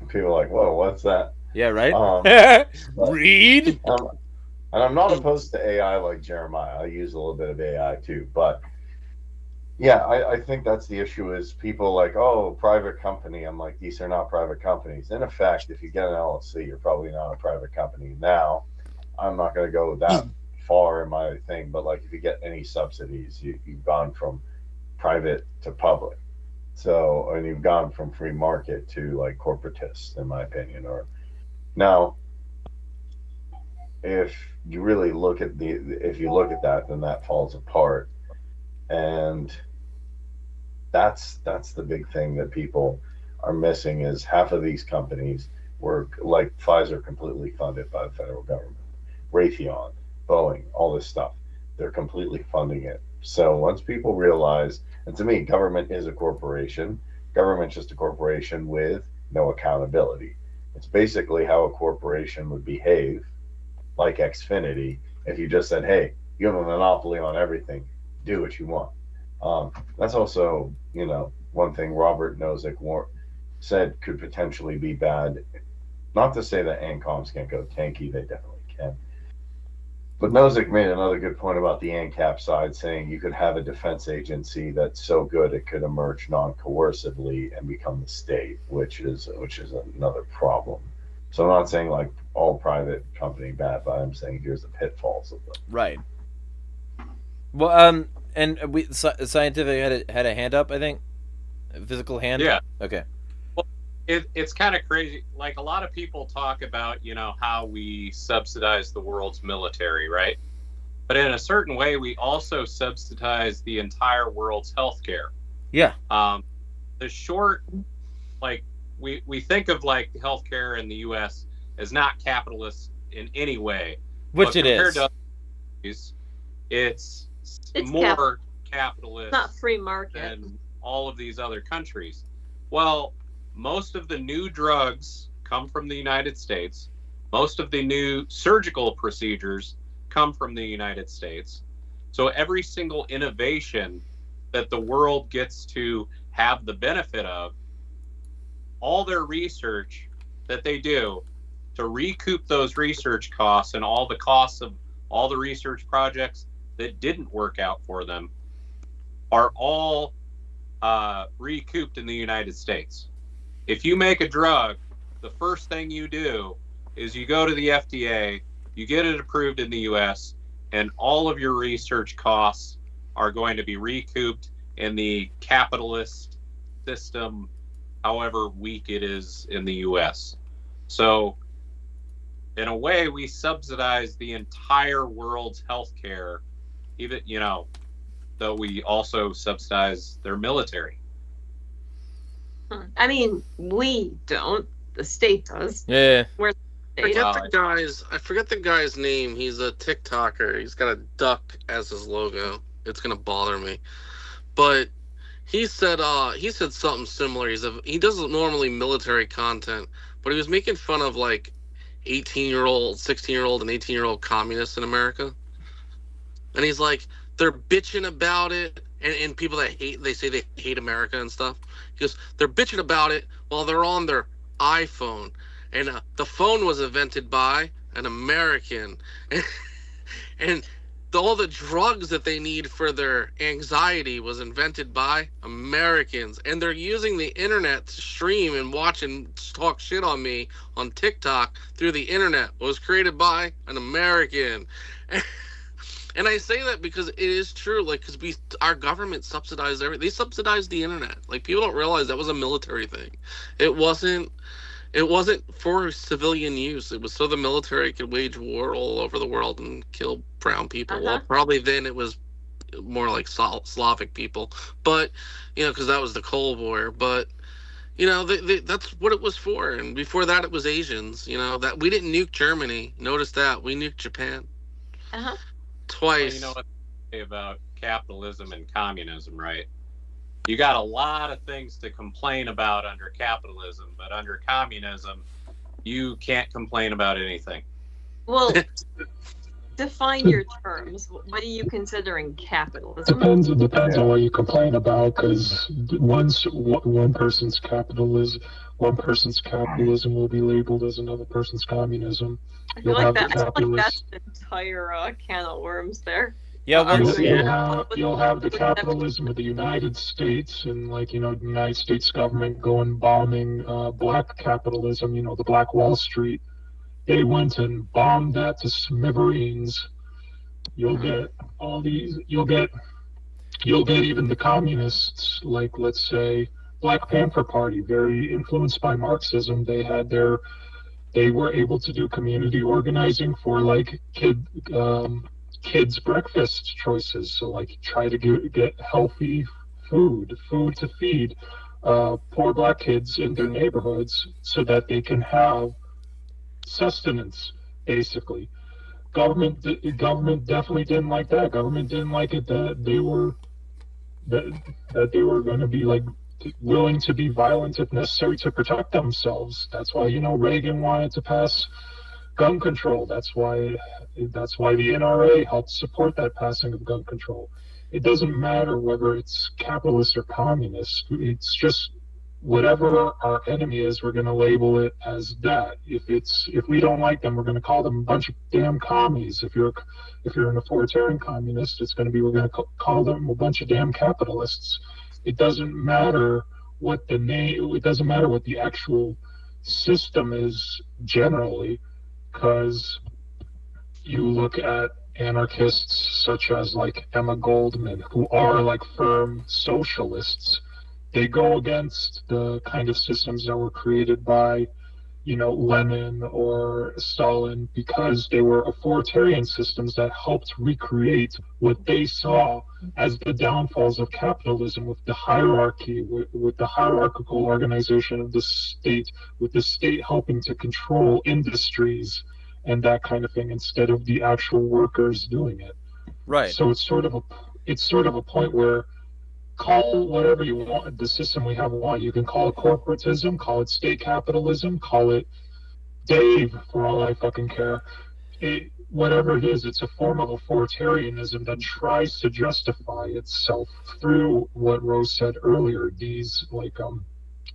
People are like, whoa, what's that? Yeah, right? Read? And I'm not opposed to AI like Jeremiah. I use a little bit of AI too. But yeah, I think that's the issue is people like, oh, private company. I'm like, these are not private companies. In effect, if you get an LLC, you're probably not a private company. Now, I'm not going to go that far in my thing, but like if you get any subsidies, you've gone from private to public. So, and you've gone from free market to like corporatist, in my opinion. Or now, if you really look at that, then that falls apart. And that's the big thing that people are missing is half of these companies were like Pfizer completely funded by the federal government, Raytheon, Boeing, all this stuff. They're completely funding it. So once people realize, and to me, government is a corporation. Government's just a corporation with no accountability. It's basically how a corporation would behave, like Xfinity, if you just said, hey, you have a monopoly on everything, do what you want. That's also, one thing Robert Nozick said could potentially be bad. Not to say that ANCOMs can't go tanky, they definitely can. But Nozick made another good point about the ANCAP side, saying you could have a defense agency that's so good it could emerge non-coercively and become the state, which is another problem. So I'm not saying like all private company bad, but I'm saying here's the pitfalls of them. Right. Well, and Scientific had a hand up, I think, a physical hand. Yeah. Okay. Well, it's kind of crazy. Like a lot of people talk about, how we subsidize the world's military, right? But in a certain way, we also subsidize the entire world's healthcare. Yeah. The short, like we think of like healthcare in the U.S. as not capitalist in any way, which it is. To others, it's more capitalist, not free market, than all of these other countries. Well, most of the new drugs come from the United States. Most of the new surgical procedures come from the United States. So every single innovation that the world gets to have the benefit of, all their research that they do to recoup those research costs and all the costs of all the research projects that didn't work out for them are all recouped in the United States. If you make a drug, the first thing you do is you go to the FDA, you get it approved in the US, and all of your research costs are going to be recouped in the capitalist system, however weak it is in the US. So in a way, we subsidize the entire world's healthcare, even, though we also subsidize their military. I mean, we don't. The state does. Yeah. I forget the guy's name. He's a TikToker. He's got a duck as his logo. It's gonna bother me, but he said something similar. He doesn't normally military content, but he was making fun of like 18-year-old, 16-year-old, and 18-year-old communists in America, and he's like, they're bitching about it, and people that they say they hate America and stuff. He goes, they're bitching about it while they're on their iPhone, and the phone was invented by an American, and all the drugs that they need for their anxiety was invented by Americans, and they're using the internet to stream and watch and talk shit on me on TikTok through the internet. It was created by an American. And I say that because it is true, like, because our government subsidized everything. They subsidized the internet. Like, people don't realize that was a military thing. It wasn't for civilian use. It was so the military could wage war all over the world and kill brown people. Well, probably then it was more like Slavic people, but because that was the Cold War. But that's what it was for. And before that, it was Asians. That we didn't nuke Germany. Notice that we nuked Japan twice. Well, you know what they say about capitalism and communism, right? You got a lot of things to complain about under capitalism, but under communism, you can't complain about anything. Well, define your terms. What are you considering capitalism? Depends on what you complain about, because one person's capitalism will be labeled as another person's communism. I feel like that's the entire can of worms there. Yeah, you'll have the capitalism of the United States, and the United States government going bombing black capitalism. The Black Wall Street. They went and bombed that to smithereens. You'll get all these. You'll get even the communists, like let's say Black Panther Party, very influenced by Marxism. They were able to do community organizing for kids' breakfast choices. So try to get healthy food to feed poor black kids in their neighborhoods so that they can have sustenance, basically. Government definitely didn't like that. Government didn't like it that they were going to be willing to be violent if necessary to protect themselves. That's why Reagan wanted to pass gun control. That's why the NRA helped support that passing of gun control. It doesn't matter whether it's capitalist or communist. It's just whatever our enemy is, we're going to label it as that. If we don't like them, we're going to call them a bunch of damn commies. If you're an authoritarian communist, we're going to call them a bunch of damn capitalists. It doesn't matter what the name. It doesn't matter what the actual system is generally, because you look at anarchists such as Emma Goldman, who are firm socialists. They go against the kind of systems that were created by, Lenin or Stalin, because they were authoritarian systems that helped recreate what they saw as the downfalls of capitalism, with the hierarchy, with the hierarchical organization of the state, with the state helping to control industries and that kind of thing instead of the actual workers doing it. Right. So it's sort of a point where, call whatever you want, the system we have want. You can call it corporatism, call it state capitalism, call it Dave, for all I fucking care. Whatever it is, it's a form of authoritarianism that tries to justify itself through what Rose said earlier, these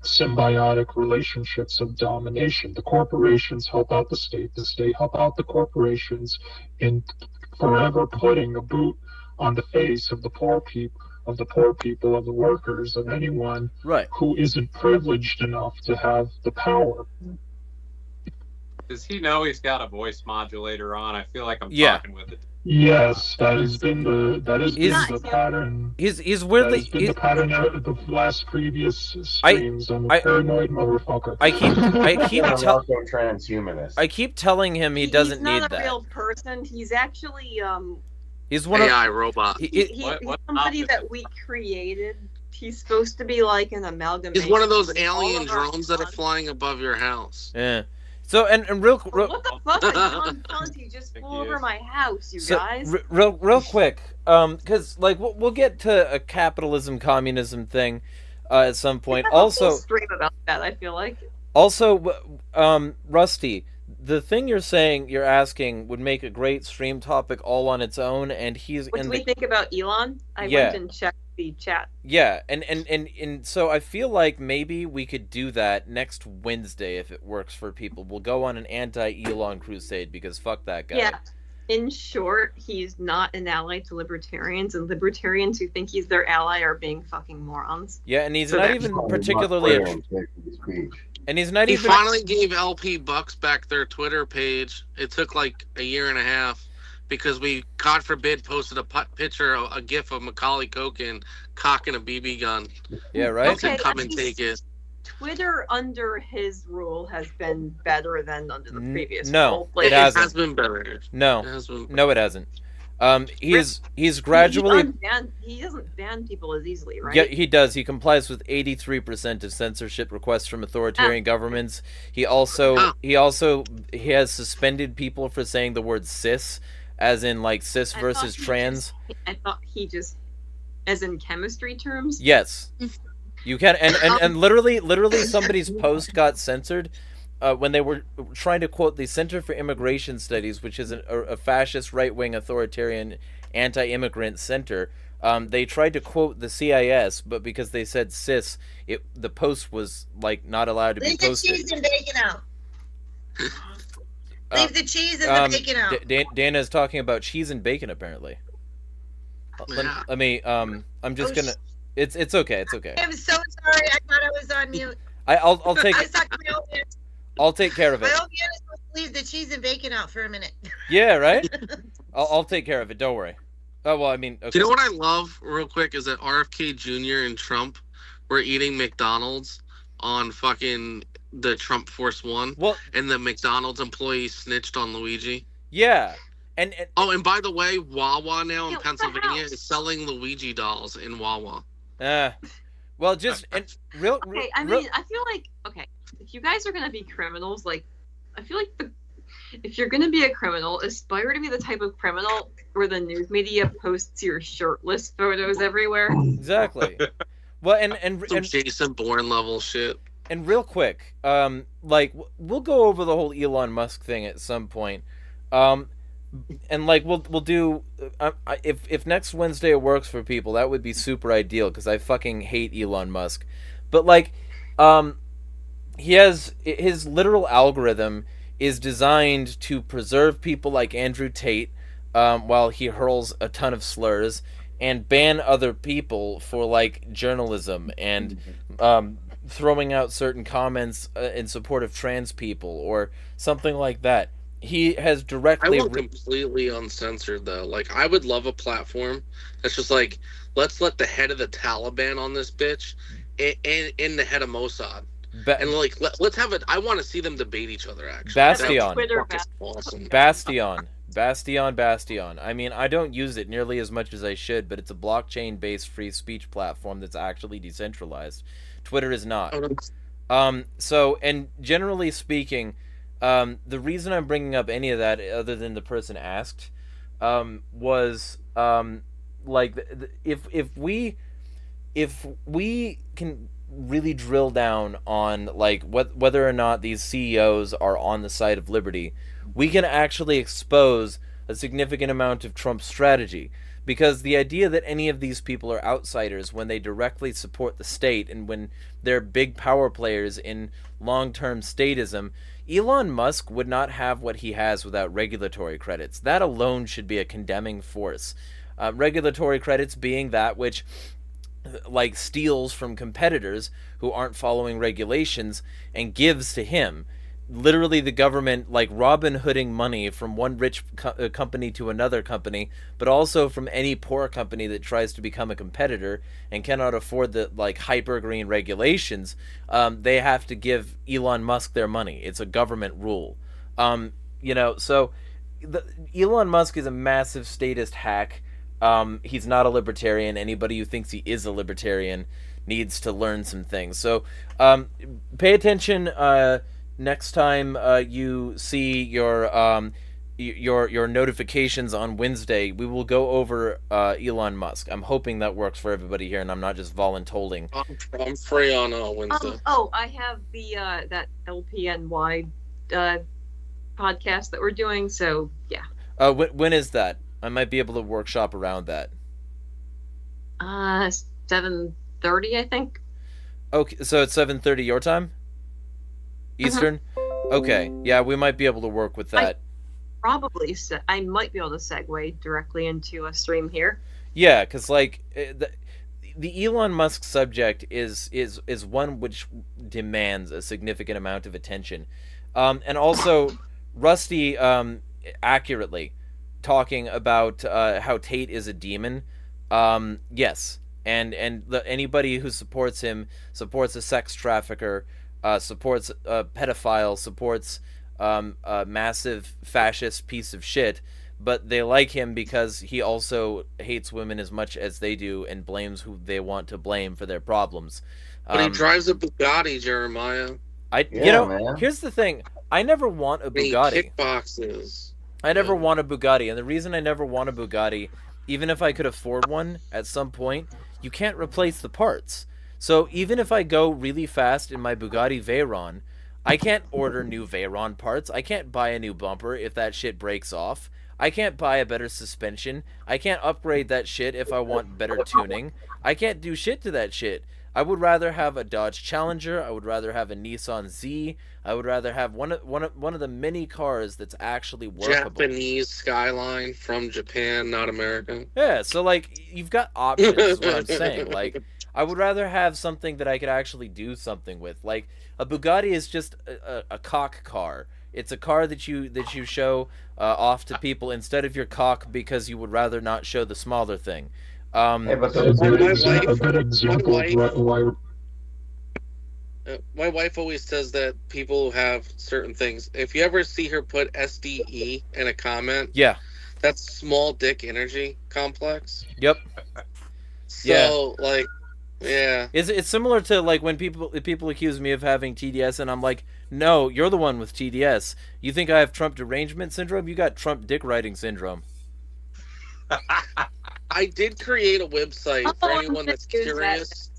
symbiotic relationships of domination. The corporations help out the state help out the corporations in forever putting a boot on the face of the poor people, of the workers, of anyone who isn't privileged enough to have the power. Does he know he's got a voice modulator on? I feel like I'm talking with it. Yes, that has been the pattern. He's weirdly. That has been the pattern of the last previous streams. I'm a paranoid motherfucker. I keep telling him he doesn't need that. He's not a real person. He's actually He's one AI of robot. He's somebody that we created. He's supposed to be like an amalgamation. He's one of those alien drones that are flying above your house. Yeah. So and real what the fuck? John Conti just flew over my house, you guys. Real quick, because we'll get to a capitalism communism thing at some point. Also, stream about that. I feel like. Also, Rusty, the thing you're asking would make a great stream topic all on its own, and he's. What do we think about Elon? I went and checked the chat. Yeah, and so I feel like maybe we could do that next Wednesday if it works for people. We'll go on an anti-Elon crusade because fuck that guy. Yeah. In short, he's not an ally to libertarians, and libertarians who think he's their ally are being fucking morons. Yeah, and he's not even particularly. And he's not even. He finally gave LP Bucks back their Twitter page. It took like a year and a half because we, God forbid, posted a picture, a gif of Macaulay Culkin cocking a BB gun. Yeah, right. Okay, come and take it. Twitter under his rule has been better than under the previous rule. rule. It hasn't. It has been better. No, it has been better. No, it hasn't. He's gradually. He doesn't ban people as easily, right? Yeah, he does. He complies with 83% of censorship requests from authoritarian governments. He has suspended people for saying the word cis, as in like cis versus trans. I thought he just, as in chemistry terms. Yes, you can, and literally somebody's post got censored. When they were trying to quote the Center for Immigration Studies, which is a fascist, right-wing, authoritarian, anti-immigrant center, they tried to quote the CIS, but because they said cis, the post was like not allowed to be posted. Leave the cheese and bacon out. Leave the cheese and the bacon out. Dana's talking about cheese and bacon, apparently. Let me. I'm just gonna. It's okay. It's okay. I'm so sorry. I thought I was on mute. I'll take. I was talking to my old man. I'll take care of it. My old man is supposed to leave the cheese and bacon out for a minute. Yeah, right? I'll take care of it. Don't worry. Oh, well, I mean... Okay. Do you know what I love, real quick, is that RFK Jr. and Trump were eating McDonald's on fucking the Trump Force One, and the McDonald's employee snitched on Luigi. Yeah. And by the way, Wawa now in Pennsylvania is selling Luigi dolls in Wawa. Well, just... Okay, I mean, I feel like... Okay. If you guys are going to be criminals, like, I feel like if you're going to be a criminal, aspire to be the type of criminal where the news media posts your shirtless photos everywhere. Exactly. Well, and Jason Bourne level shit. And real quick, like, we'll go over the whole Elon Musk thing at some point. And like we'll do if next Wednesday it works for people, that would be super ideal because I fucking hate Elon Musk. But like, he has his literal algorithm is designed to preserve people like Andrew Tate, while he hurls a ton of slurs, and ban other people for like journalism and throwing out certain comments in support of trans people or something like that. He has directly... I want completely uncensored, though. Like, I would love a platform that's just like, let's let the head of the Taliban on this bitch and the head of Mossad. And, like, let's have it... I want to see them debate each other, actually. Bastion. Awesome. Bastion. I mean, I don't use it nearly as much as I should, but it's a blockchain-based free speech platform that's actually decentralized. Twitter is not. So, and generally speaking... the reason I'm bringing up any of that, other than the person asked, was like if we can really drill down on like whether or not these CEOs are on the side of liberty, we can actually expose a significant amount of Trump's strategy. Because the idea that any of these people are outsiders when they directly support the state and when they're big power players in long-term statism, Elon Musk would not have what he has without regulatory credits. That alone should be a condemning force. Regulatory credits being that which like steals from competitors who aren't following regulations and gives to him. Literally the government like Robin Hooding money from one rich company to another company, but also from any poor company that tries to become a competitor and cannot afford the like hyper green regulations. They have to give Elon Musk their money. It's a government rule. So Elon Musk is a massive statist hack. He's not a libertarian. Anybody who thinks he is a libertarian needs to learn some things. So pay attention. Next time you see your notifications on Wednesday, we will go over Elon Musk. I'm hoping that works for everybody here, and I'm not just voluntolding. I'm free on Wednesday. I have the that LPNY podcast that we're doing. So yeah. When is that? I might be able to workshop around that. 7:30, I think. Okay, so it's 7:30 your time. Eastern? Okay, yeah, we might be able to work with that. I might be able to segue directly into a stream here. Yeah, because like the Elon Musk subject is one which demands a significant amount of attention, and also Rusty accurately talking about how Tate is a demon. Yes, and anybody who supports him supports a sex trafficker. Supports a pedophile, supports a massive fascist piece of shit. but they like him because he also hates women as much as they do and blames who they want to blame for their problems. But he drives a Bugatti, Jeremiah. Man. Here's the thing. I never want a And he Bugatti. kickboxes. I never want a Bugatti, and the reason I never want a Bugatti, even if I could afford one at some point, you can't replace the parts. So even if I go really fast in my Bugatti Veyron, I can't order new Veyron parts. I can't buy a new bumper if that shit breaks off. I can't buy a better suspension. I can't upgrade that shit if I want better tuning. I can't do shit to that shit. I would rather have a Dodge Challenger. I would rather have a Nissan Z. I would rather have one of the many cars that's actually workable. Japanese Skyline from Japan, not America. Yeah, so like you've got options. Is what I'm saying. Like I would rather have something that I could actually do something with. Like a Bugatti is just a cock car. It's a car that you show off to people instead of your cock because you would rather not show the smaller thing. Hey, but A good example of why. My wife always says that people have certain things. If you ever see her put SDE in a comment, Yeah. that's small dick energy complex. Yep. So, like, yeah. It's similar to like when people accuse me of having TDS and I'm like, no, you're the one with TDS. You think I have Trump derangement syndrome? You got Trump dick riding syndrome. I did create a website for anyone that's use that. curious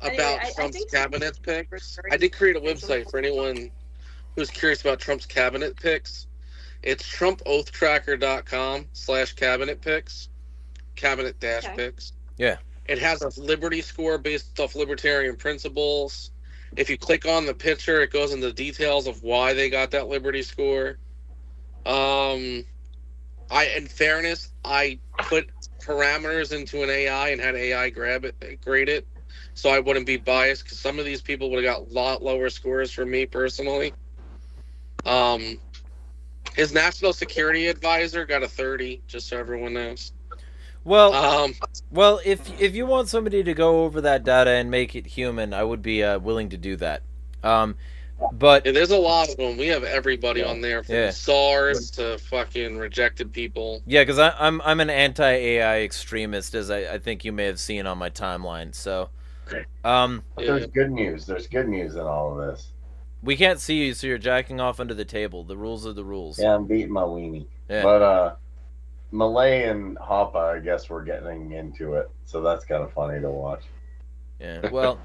about Anyway, I Trump's think cabinet picks. I did create a website for anyone who's curious about Trump's cabinet picks. It's trumpoathtracker.com/cabinet picks, cabinet-picks. Yeah. It has a liberty score based off libertarian principles. If you click on the picture, it goes into the details of why they got that liberty score. In fairness, I put parameters into an AI and had AI grade it, so I wouldn't be biased because some of these people would have got a lot lower scores from me personally. His national security advisor got a 30, just so everyone knows. Well, if you want somebody to go over that data and make it human, I would be willing to do that. But Yeah, there's a lot of them. We have everybody on there, from SARS to fucking rejected people. yeah, because I'm an anti-AI extremist, as I think you may have seen on my timeline. So, But there's good news. There's good news in all of this. we can't see you, so you're jacking off under the table. The rules are the rules. Yeah, I'm beating my weenie. Yeah. But Malay and Hoppa, I guess we're getting into it, so that's kind of funny to watch. Yeah. Well,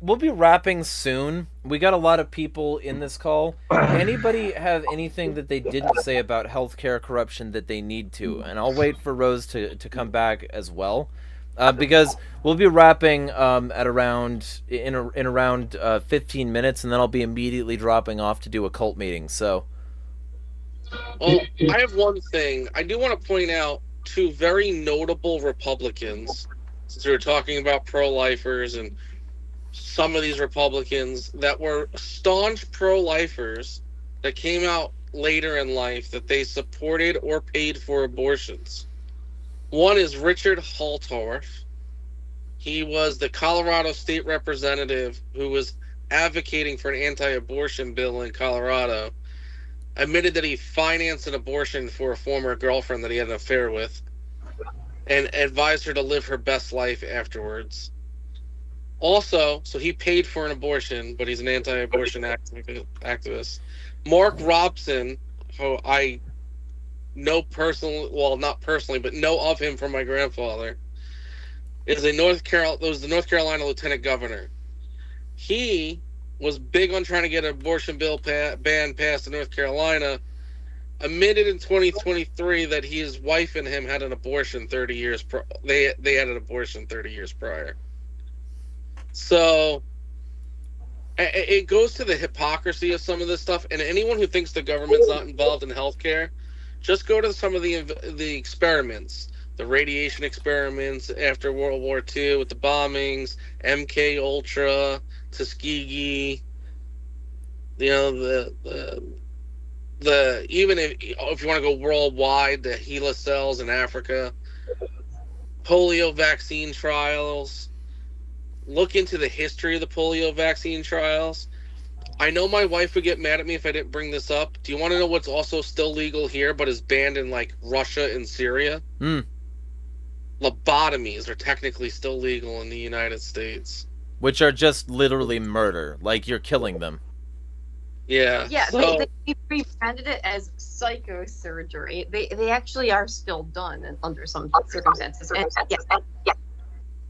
we'll be wrapping soon. We got a lot of people in this call. Anybody have anything that they didn't say about healthcare corruption that they need to? And I'll wait for Rose to come back as well, because we'll be wrapping at around 15 minutes, and then I'll be immediately dropping off to do a cult meeting. So. Well, I have one thing. I do want to point out two very notable Republicans, since we were talking about pro-lifers, and some of these Republicans that were staunch pro-lifers that came out later in life that they supported or paid for abortions. One is Richard Haltorf. He was the Colorado state representative who was advocating for an anti-abortion bill in Colorado. Admitted that he financed an abortion for a former girlfriend that he had an affair with, and advised her to live her best life afterwards. Also, so he paid for an abortion, but he's an anti-abortion activist. Mark Robson, who I know personally, well, not personally, but know of him from my grandfather, was the North Carolina lieutenant governor. He was big on trying to get an abortion bill ban passed in North Carolina, admitted in 2023 that his wife and him had an abortion 30 years they had an abortion 30 years prior. So it goes to the hypocrisy of some of this stuff, and anyone who thinks the government's not involved in healthcare, just go to some of the experiments, the radiation experiments after World War II with the bombings, MK Ultra, Tuskegee, you know, the even if you want to go worldwide, the HeLa cells in Africa, polio vaccine trials. Look into the history of the polio vaccine trials. I know my wife would get mad at me if I didn't bring this up. Do you want to know what's also still legal here, but is banned in like Russia and Syria? Lobotomies are technically still legal in the United States. Which are just literally murder. Like, you're killing them. Yeah. Yeah, So, they rebranded it as psychosurgery. They actually are still done under some circumstances. And, yeah.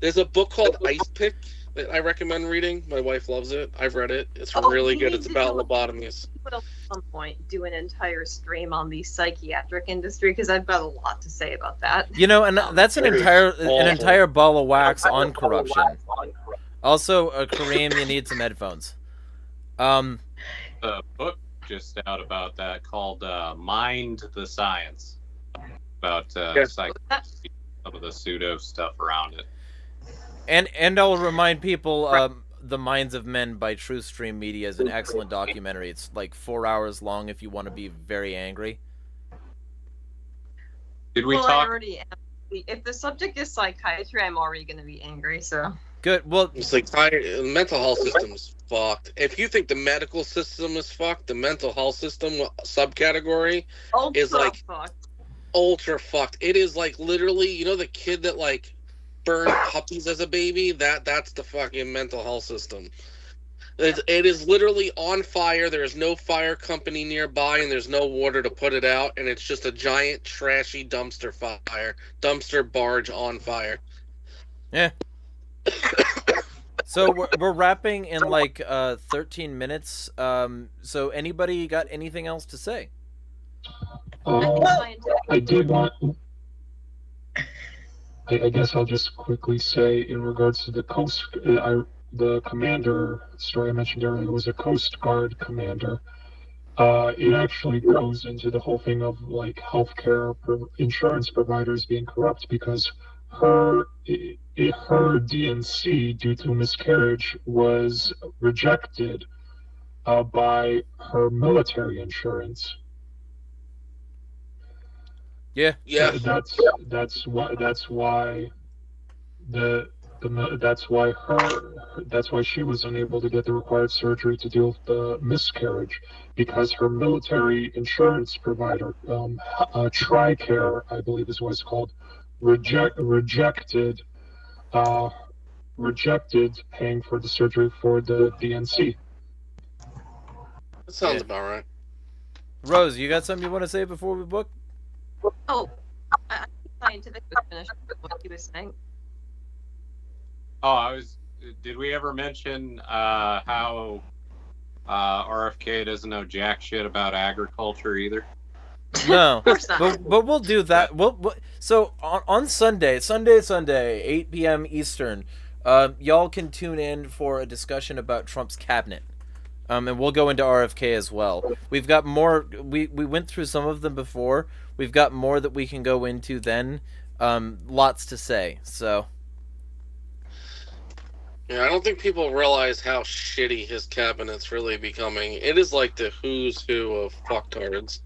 there's a book called Ice Pick that I recommend reading. My wife loves it. I've read it. It's really good. It's about lobotomies. We'll at some point do an entire stream on the psychiatric industry because I've got a lot to say about that. You know, and that's an entire ball of wax on corruption. Also, Kareem, you need some headphones. The book just out about that called Mind the Science. About some of the pseudo stuff around it. And I'll remind people, The Minds of Men by True Stream Media is an excellent documentary. It's like 4 hours long if you want to be very angry. Did we I talk? already am. If the subject is psychiatry, I'm already going to be angry, so... Good. Well, It's like the mental health system's fucked. If you think the medical system is fucked, the mental health system subcategory is like fucked. ultra fucked. It is like literally, you know, the kid that like burned puppies as a baby. That's the fucking mental health system. It is literally on fire. There is no fire company nearby, and there's no water to put it out, and it's just a giant trashy dumpster barge on fire. yeah. So we're wrapping in like 13 minutes. So anybody got anything else to say? I did want. I guess I'll just quickly say in regards to the Coast, the commander story I mentioned earlier was a Coast Guard commander. It actually goes into the whole thing of like healthcare insurance providers being corrupt because her DNC due to miscarriage was rejected by her military insurance. Yeah. That's why she was unable to get the required surgery to deal with the miscarriage because her military insurance provider, TRICARE, I believe is what it's called, rejected paying for the surgery for the DNC. That sounds about right. Rose, you got something you want to say before we book? Oh, I think scientific was finished with what he was saying. Oh, did we ever mention how RFK doesn't know jack shit about agriculture either? No, Of course not. but we'll do that. So on Sunday, 8 p.m. Eastern, y'all can tune in for a discussion about Trump's cabinet. And we'll go into RFK as well. We've got more. We went through some of them before. We've got more that we can go into then. Lots to say. So. Yeah, I don't think people realize how shitty his cabinet's really becoming. It is like the who's who of fucktards.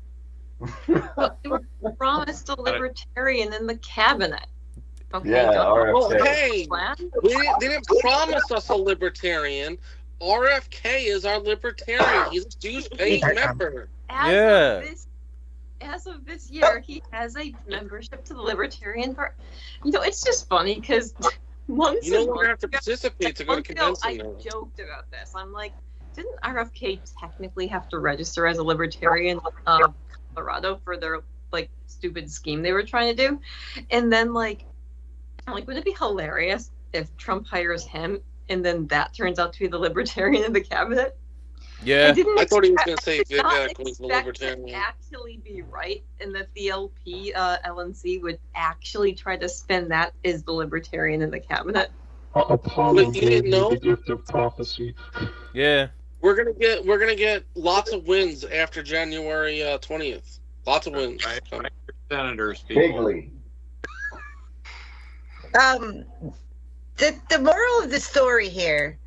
Well, they were promised a libertarian in the cabinet. Okay, Yeah, don't- Well, RFK. hey, plan? they didn't promise us a libertarian. RFK is our libertarian. He's a douchebag member. Yeah. As of this year, he has a membership to the Libertarian Party. You know, it's just funny because months You no and longer have months to ago- participate to go to months ago, I convention now. joked about this. I'm like, didn't RFK technically have to register as a libertarian Colorado for their like stupid scheme they were trying to do? And then I'm like, wouldn't it be hilarious if Trump hires him and then that turns out to be the libertarian in the cabinet? Yeah. I thought he was going to say did not Vivek was the expect to libertarian. actually be right, and that the LNC would actually try to spin that as the libertarian in the cabinet. Apollo Wait, you gave didn't me know? the gift of prophecy. Yeah. We're gonna get lots of wins after January 20th. Lots of wins. Right. Senators, people. Bigly. The moral of the story here,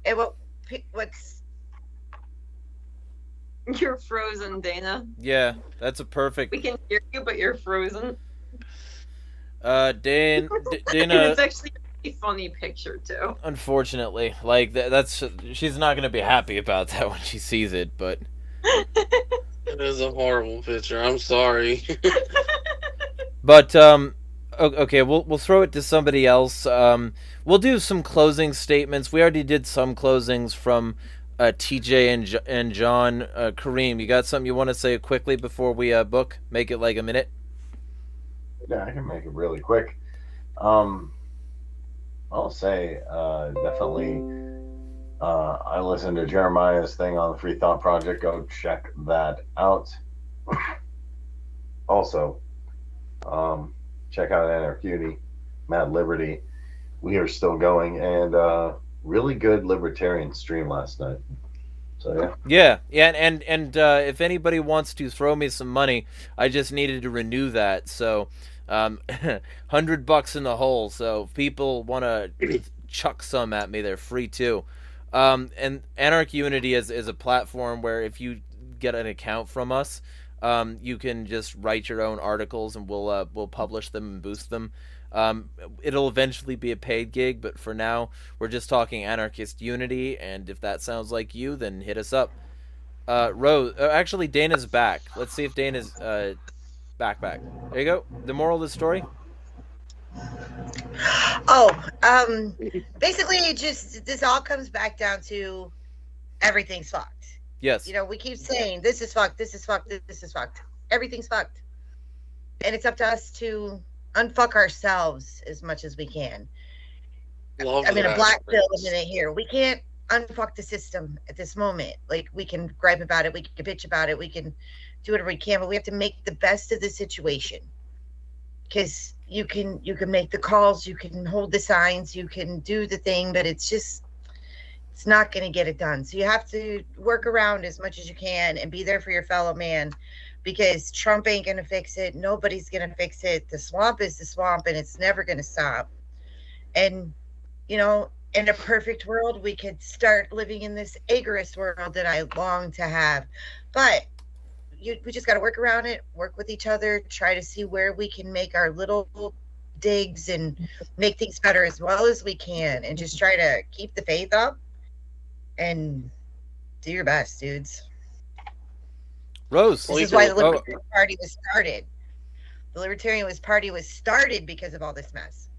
and what's You're frozen, Dana. Yeah. That's a perfect. We can hear you, but you're frozen. Dana. And it's actually funny picture too. Unfortunately, like that's she's not gonna be happy about that when she sees it. But It is a horrible picture. I'm sorry. okay, we'll throw it to somebody else. We'll do some closing statements. We already did some closings from TJ and John. Kareem, you got something you want to say quickly before we book? Make it like a minute. Yeah, I can make it really quick. I'll say definitely. I listened to Jeremiah's thing on the Free Thought Project. Go check that out. Also, check out Anarchy, Mad Liberty. We are still going, and really good libertarian stream last night. So yeah, and if anybody wants to throw me some money, I just needed to renew that. So, $100 in the hole. So if people want to chuck some at me, they're free too. And Anarchy Unity is a platform where if you get an account from us, you can just write your own articles and we'll publish them and boost them. It'll eventually be a paid gig, but for now we're just talking Anarchist Unity, and if that sounds like you, then hit us up. Rose, actually Dana's back. Let's see if Dana's back. There you go. The moral of the story? Basically just this all comes back down to everything's fucked. Yes. You know, we keep saying this is fucked, this is fucked, this is fucked. Everything's fucked. And it's up to us to unfuck ourselves as much as we can. Love I'm in a that. black pill a minute here. We can't unfuck the system at this moment. Like, we can gripe about it, we can bitch about it, we can do whatever we can, but we have to make the best of the situation. Because you can make the calls, you can hold the signs, you can do the thing, but it's not going to get it done. So you have to work around as much as you can and be there for your fellow man, because Trump ain't going to fix it. Nobody's going to fix it. The swamp is the swamp, and it's never going to stop. And, you know, in a perfect world, we could start living in this agorist world that I long to have. But we just got to work around it, work with each other, try to see where we can make our little digs and make things better as well as we can, and just try to keep the faith up and do your best, dudes. Rose. This is why the Libertarian Party was started. The Libertarian Party was started because of all this mess,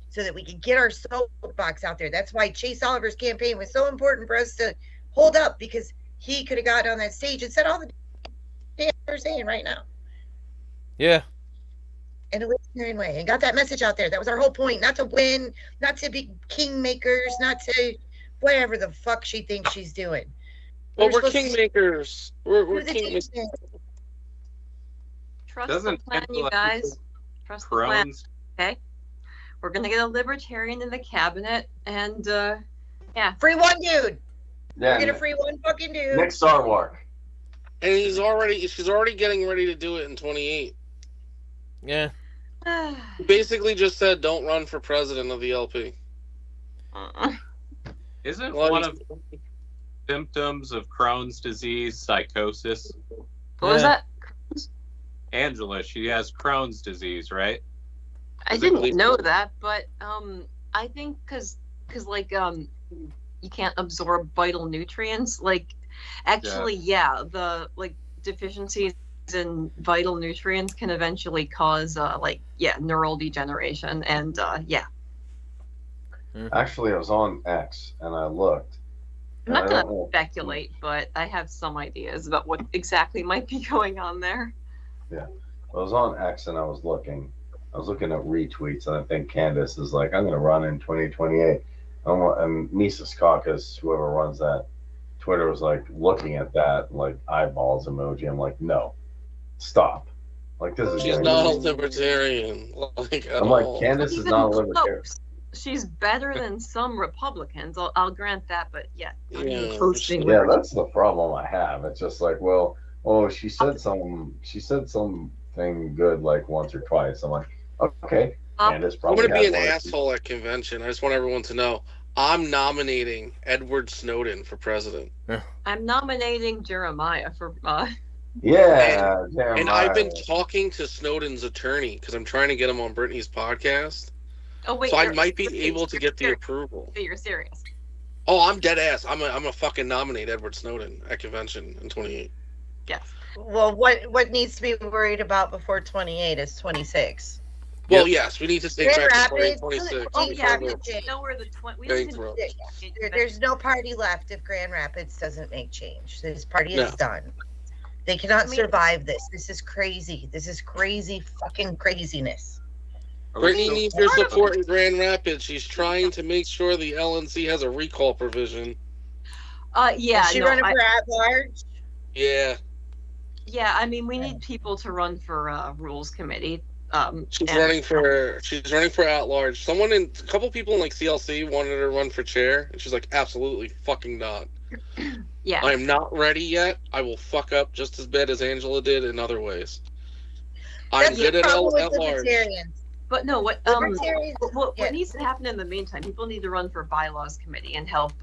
so that we could get our soapbox out there. That's why Chase Oliver's campaign was so important for us to hold up, because he could have gotten on that stage and said all the damn they're saying right now. Yeah. In a libertarian way, and got that message out there. That was our whole point. Not to win, not to be kingmakers, not to whatever the fuck she thinks she's doing. Well, we're kingmakers. We're kingmakers. Trust the plan, you guys. Trust the plan. Okay. We're gonna get a libertarian in the cabinet, and yeah. Free one dude. Yeah. We're gonna free one fucking dude. Nick Sarwark. And she's already getting ready to do it in 28. Yeah. Basically just said don't run for president of the LP. Isn't one of the symptoms of Crohn's disease psychosis? What was that? Angela, she has Crohn's disease, right? I didn't know that, but I think because like you can't absorb vital nutrients. Like, actually, yeah, the like deficiencies in vital nutrients can eventually cause neural degeneration, and yeah. Actually, I was on X and I looked. I'm not going to speculate, but I have some ideas about what exactly might be going on there. Yeah, I was on X and I was looking at retweets, and I think Candace is like, I'm going to run in 2028. And Mises Caucus, whoever runs that, Twitter was like looking at that, like eyeballs emoji. I'm like, no, stop. Like, this is. She's not a libertarian. I'm like, Candace is not a libertarian. She's better than some Republicans. I'll grant that, but yeah. Yeah, that's the problem I have. It's just like, well, she said something good like once or twice. I'm like, okay. Candace probably. I'm going to be an asshole at convention. I just want everyone to know I'm nominating Edward Snowden for president. I'm nominating Jeremiah for. Jeremiah. And I've been talking to Snowden's attorney because I'm trying to get him on Brittany's podcast. Oh wait, So I you're- might be you're- able to get the you're- approval. You're serious? Oh, I'm dead ass. I'm a fucking nominate Edward Snowden at convention in 28. Yes. Well, what needs to be worried about before 28 is 26. Well, yes, we need to stay Grand back to Rapids. 2026. Oh yeah, we we have to don't know where the we Getting don't through. There's no party left if Grand Rapids doesn't make change. This party No. is done. They cannot I mean- survive this. This is crazy. This is crazy fucking craziness. Brittany needs your support in Grand Rapids. She's trying to make sure the LNC has a recall provision. Yeah, Is she no, running for at large? Yeah, yeah. I mean, we need people to run for rules committee. she's and- running for at large. A couple people in like CLC wanted her to run for chair, and she's like, absolutely fucking not. Yeah. I am not ready yet. I will fuck up just as bad as Angela did in other ways. I'm That's good the at problem with large. libertarians. But no, what Libertarians, what yeah. needs to happen in the meantime? People need to run for bylaws committee and help,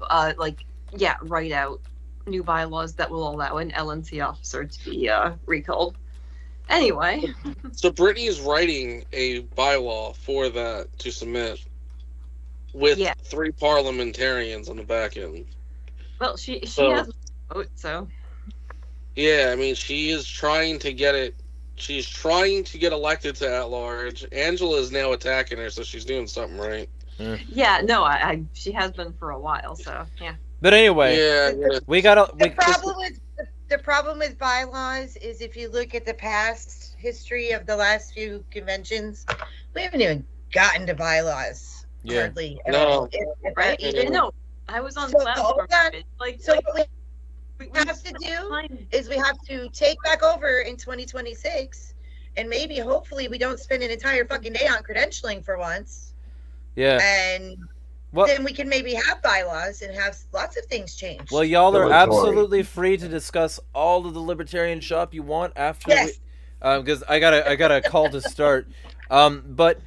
write out new bylaws that will allow an LNC officer to be recalled. Anyway, So Brittany is writing a bylaw for that to submit with Yeah. 3 parliamentarians on the back end. well, she So- has a vote, so Yeah, I mean, she is trying to get it. She's trying to get elected to at large. Angela is now attacking her, so she's doing something right. yeah, no, she has been for a while, so yeah. But anyway, Yeah, we gotta. The problem with bylaws is if you look at the past history of the last few conventions, we haven't even gotten to bylaws Yeah. hardly. at No. all, if Right? that even. No, I was on So, platform. hold on. So what we we have to do is we have to take back over in 2026, and maybe hopefully we don't spend an entire fucking day on credentialing for once, Yeah. and Well, then we can maybe have bylaws and have lots of things changed. well, y'all are Libertarian. absolutely free to discuss all of the libertarian shop you want after. Yes. Because I got a call to start. With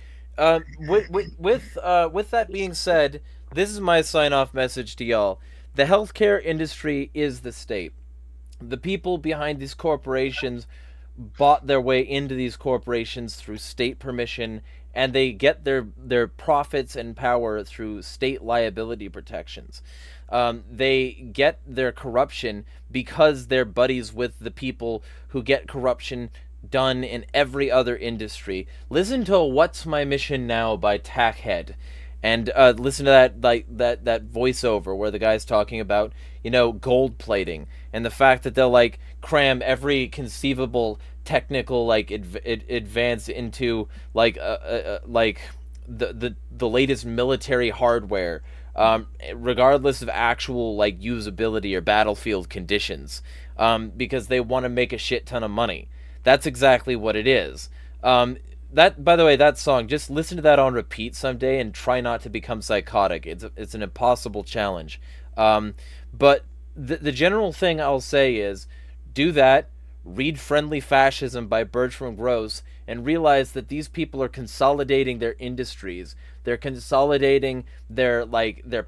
that being said, this is my sign-off message to y'all. The healthcare industry is the state. The people behind these corporations bought their way into these corporations through state permission, and they get their profits and power through state liability protections. They get their corruption because they're buddies with the people who get corruption done in every other industry. Listen to "What's My Mission Now" by Tackhead, and listen to that voiceover where the guy's talking about gold plating and the fact that they'll cram every conceivable technical advance into the latest military hardware, regardless of actual usability or battlefield conditions, because they want to make a shit ton of money. That's exactly what it is. That, by the way, that song, just listen to that on repeat someday and try not to become psychotic. It's an impossible challenge. But the general thing I'll say is, do that, read Friendly Fascism by Bertram Gross, and realize that these people are consolidating their industries. They're consolidating their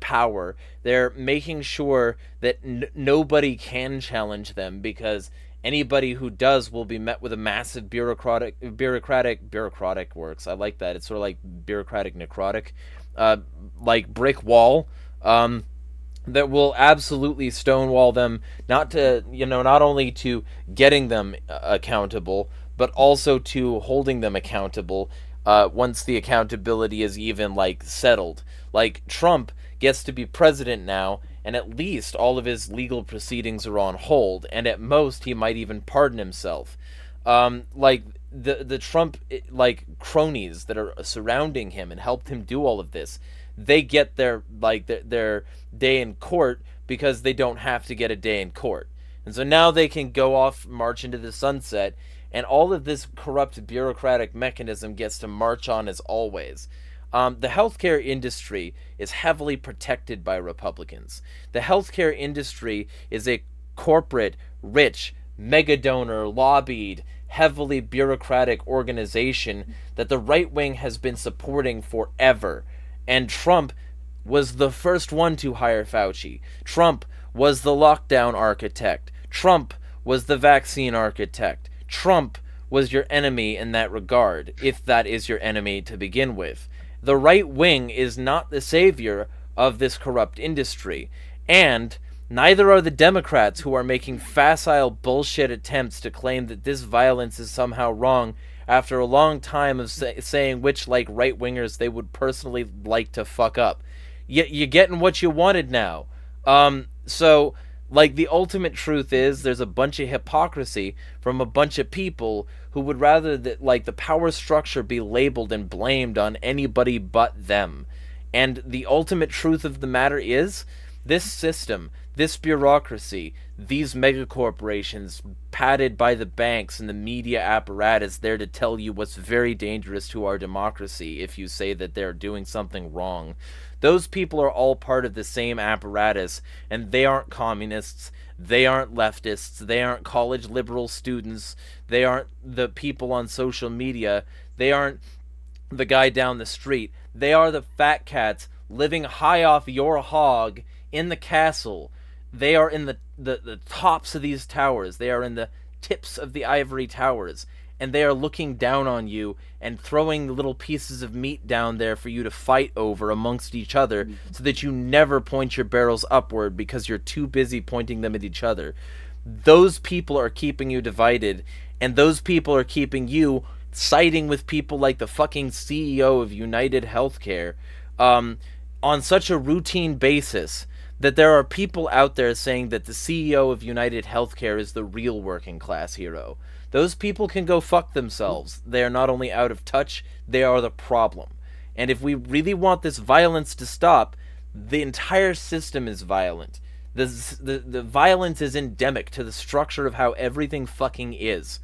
power. They're making sure that nobody can challenge them, because anybody who does will be met with a massive bureaucratic works. I like that. It's sort of like bureaucratic necrotic, brick wall, that will absolutely stonewall them, not only to getting them accountable, but also to holding them accountable once the accountability is even settled. Trump gets to be president now, and at least all of his legal proceedings are on hold, and at most he might even pardon himself. The Trump cronies that are surrounding him and helped him do all of this, they get their day in court because they don't have to get a day in court. And so now they can go off, march into the sunset, and all of this corrupt bureaucratic mechanism gets to march on as always. The healthcare industry is heavily protected by Republicans. The healthcare industry is a corporate, rich, mega donor, lobbied, heavily bureaucratic organization that the right wing has been supporting forever. And Trump was the first one to hire Fauci. Trump was the lockdown architect. Trump was the vaccine architect. Trump was your enemy in that regard, if that is your enemy to begin with. The right wing is not the savior of this corrupt industry, and neither are the Democrats, who are making facile bullshit attempts to claim that this violence is somehow wrong after a long time of saying which right-wingers they would personally like to fuck up. You're getting what you wanted now. So the ultimate truth is there's a bunch of hypocrisy from a bunch of people who would rather that the power structure be labeled and blamed on anybody but them. And the ultimate truth of the matter is this system, this bureaucracy, these megacorporations padded by the banks and the media apparatus there to tell you what's very dangerous to our democracy if you say that they're doing something wrong. Those people are all part of the same apparatus, and they aren't communists, they aren't leftists, they aren't college liberal students, they aren't the people on social media, they aren't the guy down the street. They are the fat cats living high off your hog in the castle. They are in the tops of these towers. They are in the tips of the ivory towers. And they are looking down on you and throwing little pieces of meat down there for you to fight over amongst each other, so that you never point your barrels upward because you're too busy pointing them at each other. Those people are keeping you divided, and those people are keeping you siding with people like the fucking CEO of United Healthcare on such a routine basis that there are people out there saying that the CEO of United Healthcare is the real working class hero. Those people can go fuck themselves. They are not only out of touch, they are the problem. And if we really want this violence to stop, the entire system is violent. The violence is endemic to the structure of how everything fucking is.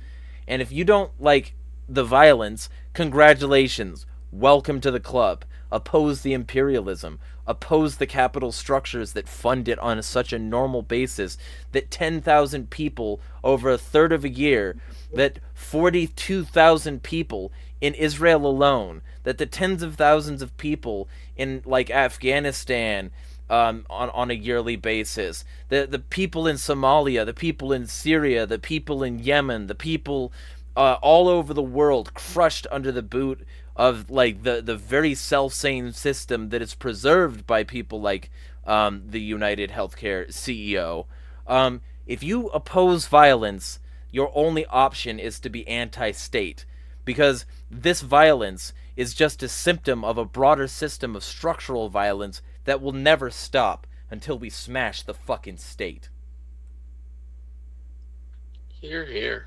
And if you don't like the violence, congratulations. Welcome to the club. Oppose the imperialism. Oppose the capital structures that fund it on such a normal basis that 10,000 people over a third of a year, that 42,000 people in Israel alone, that the tens of thousands of people in Afghanistan on a yearly basis, the people in Somalia, the people in Syria, the people in Yemen, the people all over the world crushed under the boot of the very self-same system that is preserved by people like the United Healthcare CEO. If you oppose violence, your only option is to be anti-state, because this violence is just a symptom of a broader system of structural violence that will never stop until we smash the fucking state. Here, here.